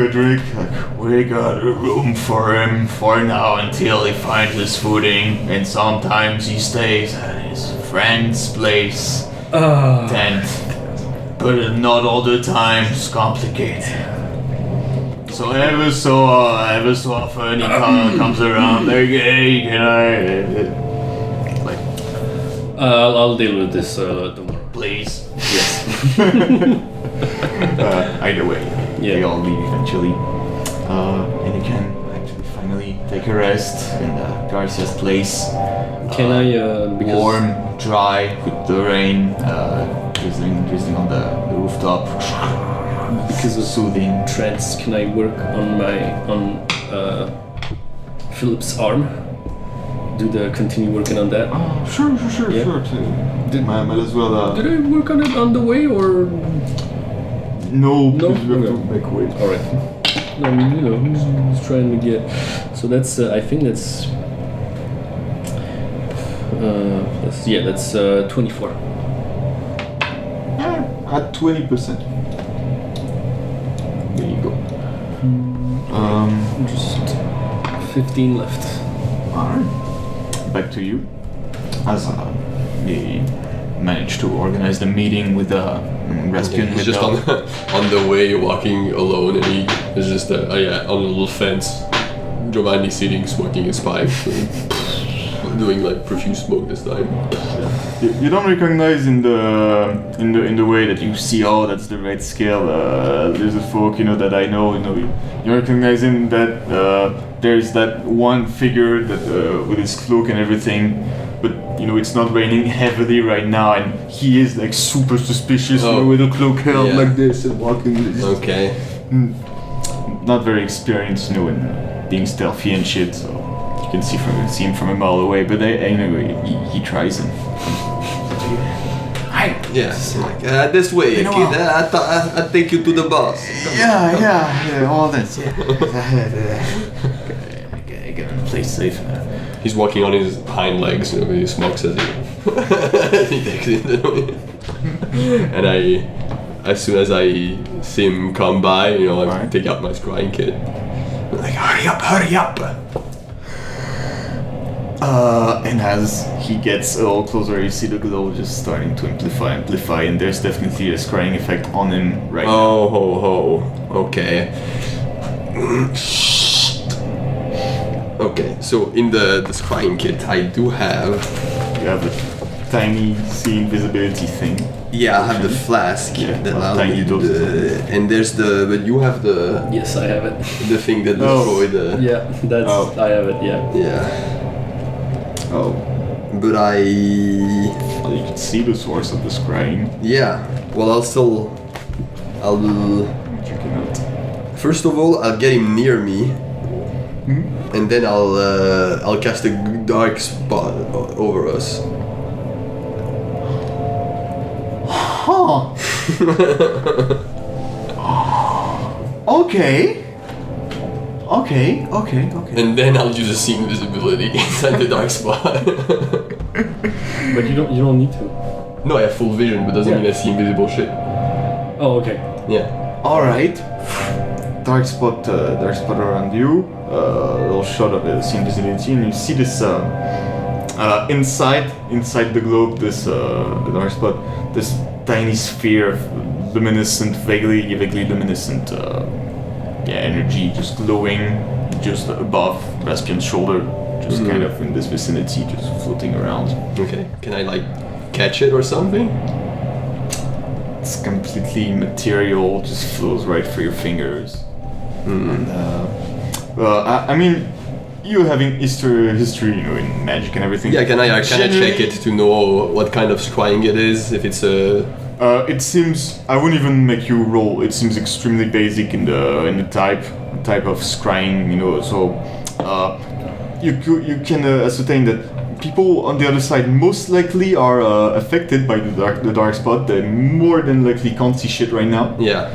Edric, like, We got a room for him for now until he finds his footing, and sometimes he stays at his friend's place. Tent. But not all the time, it's complicated. So every so often he comes around like, hey, can I... Like, I'll deal with this tomorrow. please. Yes. either way, Yeah. they all leave eventually. And you can actually finally take a rest in Garcia's place. Can I? Because Warm, dry, with the rain, drizzling on the rooftop. because of Soothing. trance, can I work on Philip's arm? Continue working on that? Oh, sure. Yeah. Might as well. Did I work on it on the way or? No, No? because you have to Okay. make weight. All right. I mean, you know, just trying to get. So that's. I think that's. That's 24. At 20%. There you go. Just 15 left. Alright. Back to you. As we managed to organize the meeting with Raspian. He's just on the way walking alone, and he is just on a little fence. Giovanni sitting, smoking his pipe, doing like profuse smoke this time. You don't recognize in the way that you see. Oh, that's the red scale. There's a folk, that I know. You recognize in that there's that one figure that with his cloak and everything. But it's not raining heavily right now, and he is like super suspicious with a cloak held like this and walking. Okay. Not very experienced, in being stealthy and shit. So you can see him from a mile away. But anyway, he tries him. Hi. Yes. This way, kid. I'll take you to the boss. Yeah, all this. Yeah. I get in a place safe. He's walking on his hind legs, he smokes as he takes it. And as soon as I see him come by, I take out my scrying kit. I'm like, hurry up! And as he gets a little closer, you see the glow just starting to amplify, and there's definitely a scrying effect on him right now. Oh, ho, okay. Okay, so in the scrying kit, I do have... You have a tiny see invisibility thing. Yeah, I have the flask Yeah, that a allows tiny me to dose. and there's but you have the Yes, I have it. thing that destroyed the... Yeah, that's. I have it. Yeah. Yeah. Oh. But You can see the source of the scrying. yeah, well I'll Check it out. first of all, I'll get him near me. And then I'll cast a dark spot over us. Huh. Okay. And then I'll use a see invisibility inside the dark spot. But you don't need to. No, I have full vision, but doesn't mean I see invisible shit. Oh, okay. Yeah. All right. Dark spot around you. A little shot of the invisibility, and you see this inside the globe. This the dark spot. This tiny sphere of luminescent, vaguely luminescent, energy, just glowing just above Raspian's shoulder, just kind of in this vicinity, just floating around. Okay. Can I catch it or something? It's completely material, just flows right through your fingers. And, I mean, you having history, in magic and everything. Yeah, can I Generally- check it to know what kind of scrying it is? If it's a... It seems I wouldn't even make you roll. It seems extremely basic in the type of scrying, So you can ascertain that people on the other side most likely are affected by the dark spot. They more than likely can't see shit right now, Yeah,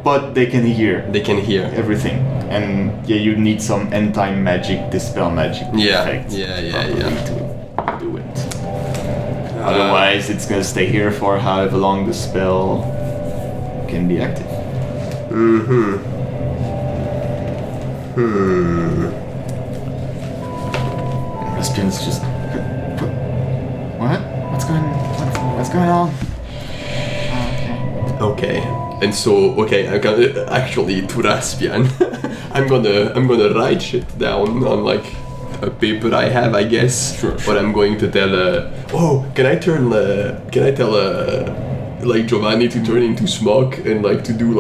but they can hear they can hear. everything. And you need some end time magic, dispel magic effect. Yeah. To do it. Otherwise, it's gonna stay here for however long the spell can be active. And Raspian's just. What? What's going on? Okay. And so, I'm gonna actually to Raspian. I'm gonna write shit down on a paper I have, I guess. Sure. But I'm going to tell. Can I tell Giovanni to turn into smoke and to do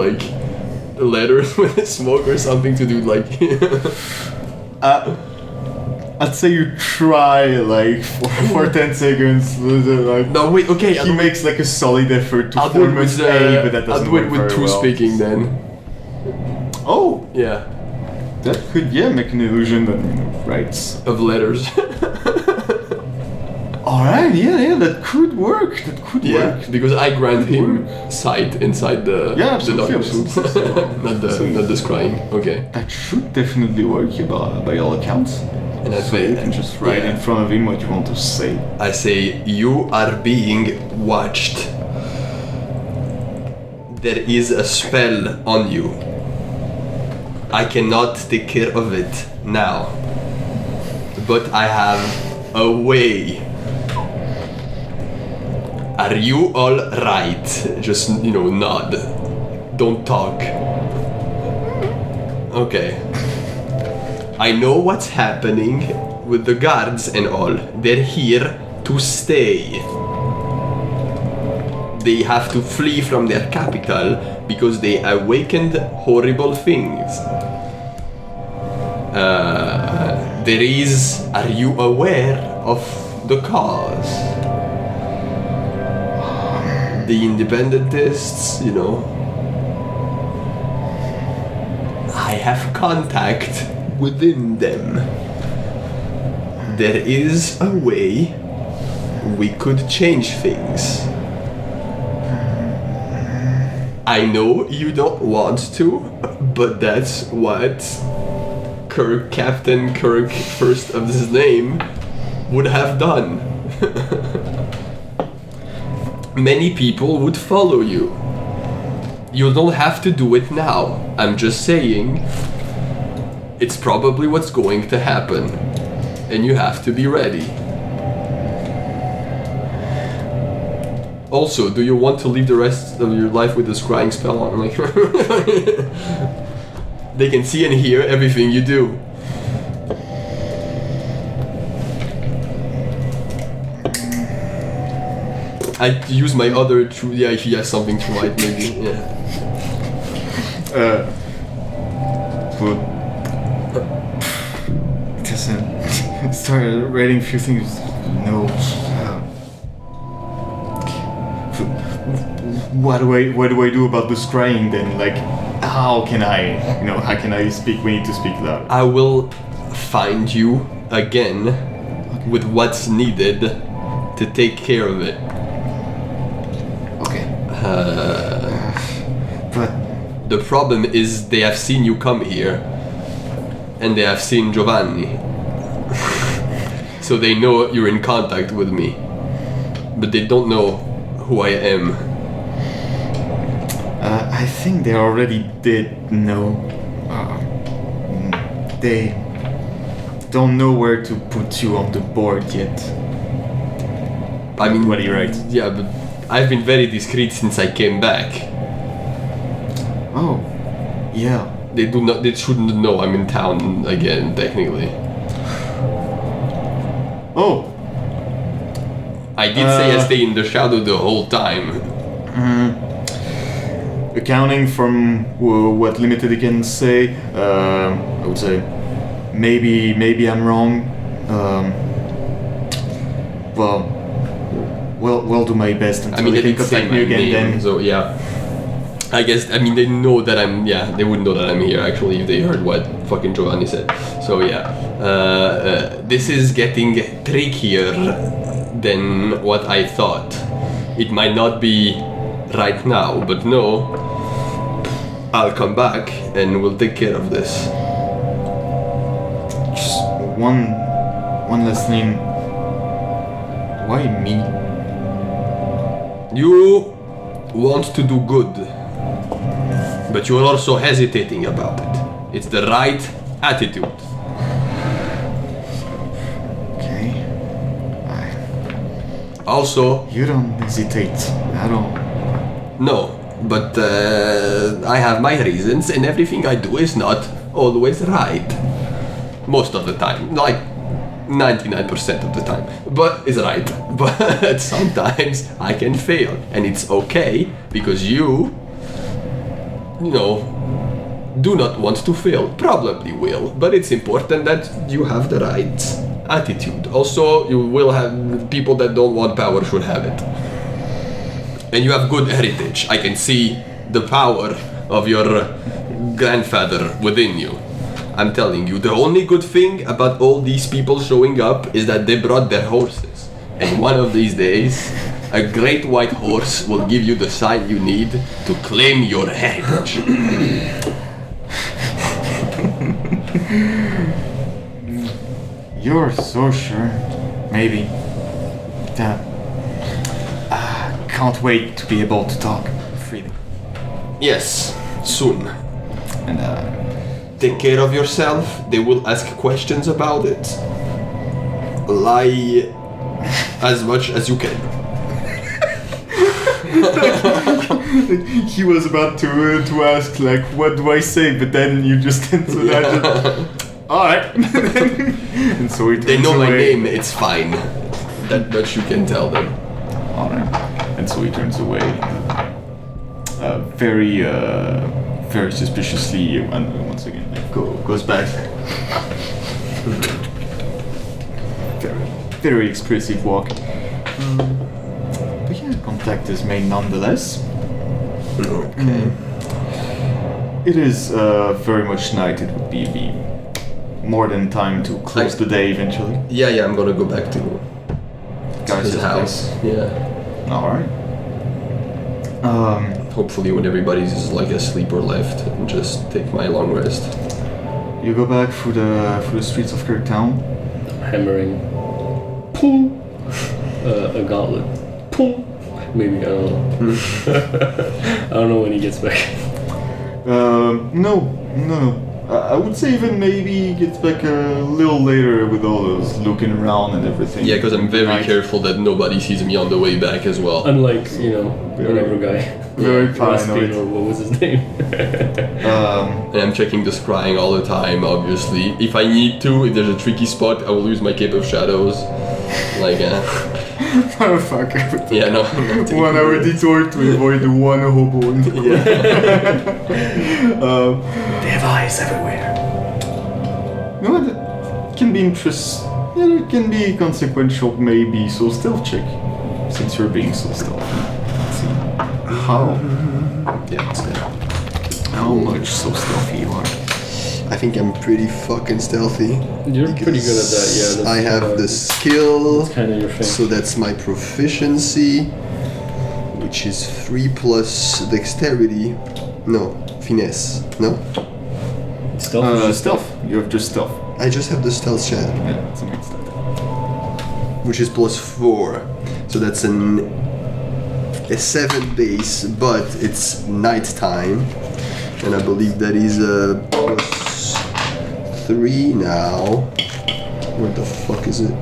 letters with the smoke or something to do I'd say you try for 10 seconds. No, wait. Okay. He makes a solid effort to I'll do it form with an A, but that I'll doesn't do it work with very true well. speaking then. Oh, Yeah. that could make an illusion that writes. Of letters. Alright, yeah, that could work. Yeah, because I grant him sight inside the absolutely, darkness. not the scrying. Okay. That should definitely work by all accounts. And I So say, you can just write in front of him what you want to say. I say, you are being watched. There is a spell on you. I cannot take care of it now. But I have a way. Are you all right? Just, nod. Don't talk. Okay. I know what's happening with the guards and all. They're here to stay. They have to flee from their capital because they awakened horrible things. Are you aware of the cause? The independentists, I have contact within them. There is a way we could change things. I know you don't want to, but that's what Captain Kirk, first of his name, would have done. Many people would follow you. You don't have to do it now. I'm just saying, it's probably what's going to happen, and you have to be ready. Also, do you want to live the rest of your life with the scrying spell on? Like, they can see and hear everything you do. I use my other true. Yeah, he has something to write, maybe. Yeah. But doesn't started writing a few things. No. What do I do about the scrying then? Like, how can I speak? We need to speak loud. I will find you again with what's needed to take care of it. Okay. But the problem is they have seen you come here, and they have seen Giovanni. So they know you're in contact with me, but they don't know who I am. I think they already did know. They don't know where to put you on the board yet. I mean, what do you write? Yeah, but I've been very discreet since I came back. Oh, yeah. They shouldn't know I'm in town again, technically. Oh. I did say I stay in the shadow the whole time. Accounting from what limited I can say, I would say maybe I'm wrong. Well, do my best until they they can did say contact my me again. name, Then, so yeah. I guess they know that I'm. Yeah, they wouldn't know that I'm here actually if they heard what fucking Giovanni said. So yeah, this is getting trickier than what I thought. It might not be right now, but no, I'll come back and we'll take care of this. just one last thing. Why me? You want to do good, but you're also hesitating about it. It's the right attitude. Okay. Also, You don't hesitate at all. no, but I have my reasons, and everything I do is not always right. Most of the time, like 99% of the time, but it's right. But sometimes I can fail, and it's okay because you do not want to fail. Probably will, but it's important that you have the right attitude. Also, you will have people that don't want power should have it. And you have good heritage. I can see the power of your grandfather within you. I'm telling you, the only good thing about all these people showing up is that they brought their horses. And one of these days, a great white horse will give you the sign you need to claim your heritage. You're so sure. Maybe. Can't wait to be able to talk freely. Yes, soon. And Take care of yourself. They will ask questions about it. Lie as much as you can. he was about to ask like, what do I say? But then you just answered that. All right. And so he They turns know my away. name, it's fine. That much you can tell them. All right. And so he turns away. Very suspiciously, and once again, like, goes back. Very expressive walk. But yeah, contact is made nonetheless. Okay. It is very much night. It would be more than time to close the day eventually. Yeah, I'm gonna go back to Guys' his house. Yeah. All right. Hopefully when everybody's like asleep or left, and just take my long rest. You go back through the streets of Kirktown. Hammering. Boom. A gauntlet. Boom. Maybe, I don't know. I don't know when he gets back. No. I would say even maybe he gets back a little later with all those looking around and everything. Yeah, because I'm very careful that nobody sees me on the way back as well. Unlike, whatever guy. Very Raspin, paranoid. or what was his name? And I'm checking the scrying all the time, obviously. If I need to, if there's a tricky spot, I will use my Cape of Shadows. Like, Motherfucker. yeah, no. 1 hour detour to avoid the one hobo in the corner. They have eyes everywhere. You know, that can be it can be consequential maybe, so stealth check. Since you're being so stealthy. Let's see. Yeah, it's there. How much so stealthy you are. I think I'm pretty fucking stealthy. You're pretty good at that, yeah. That's, I have the skill, That's kind of your thing. so that's my proficiency, which is 3 plus dexterity. No, finesse. No? Stealth. You have just stealth. I just have the stealth chat, Yeah, it's a mixed up. which is plus 4. So that's a 7 base, but it's nighttime. And I believe that is a plus 3 now. What the fuck is it?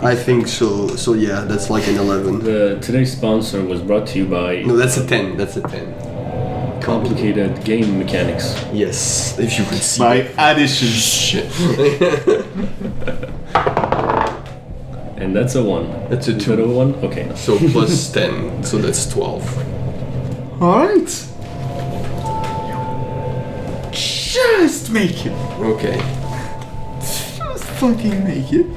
I think so. So yeah, that's like an 11. Today's sponsor was brought to you by No, that's a 10. That's a 10. complicated game mechanics. Yes, if you could see. By addition. Shit. And that's a 1. That's a Is 2. that a 1? Okay. No. So plus 10, so that's 12. Alright. Just make it. Okay. Just fucking make it.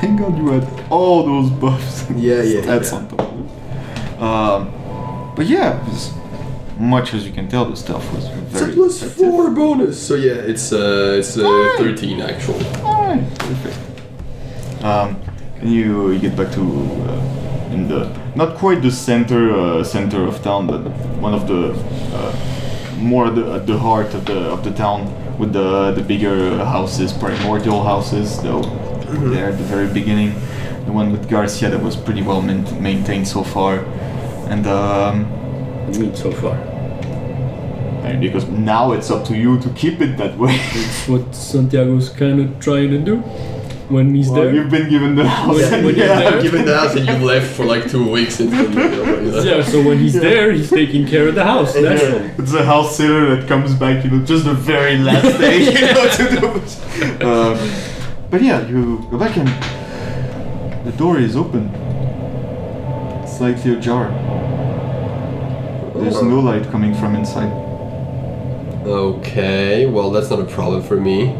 Thank God you had all those buffs. Yeah. That's on top of it. But yeah, as much as you can tell, the stuff was It's a very plus effective. 4 bonus. So yeah, it's 13 actually. Alright, perfect. And you get back to in the not quite the center of town, but one of the more at the heart of the town with the bigger houses, primordial houses. Though there at the very beginning, the one with Garcia that was pretty well maintained so far, and What do you mean so far? and because now it's up to you to keep it that way. It's what Santiago's kind of trying to do when he's Well, there. you've been given the house. When he's there. Given the house and you left for like 2 weeks until Yeah, so when he's there, he's taking care of the house. Natural. It's a house sitter that comes back, just the very last day, to do it. But yeah, you go back and the door is open, slightly ajar. There's no light coming from inside. Okay, well that's not a problem for me.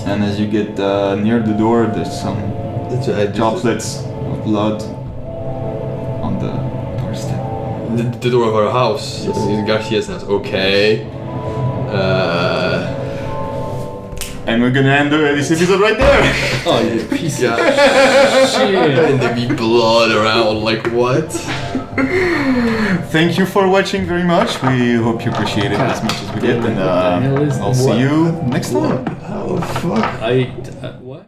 And as you get near the door, there's some droplets of blood on the doorstep. The door of our house, Yes. Garcia's house. Okay. And we're gonna end this episode right there. Oh, you piece of shit. And there be blood around, like what? Thank you for watching very much. We hope you appreciate it as much as we did, and What the hell is I'll this? see you next time. Oh fuck. What?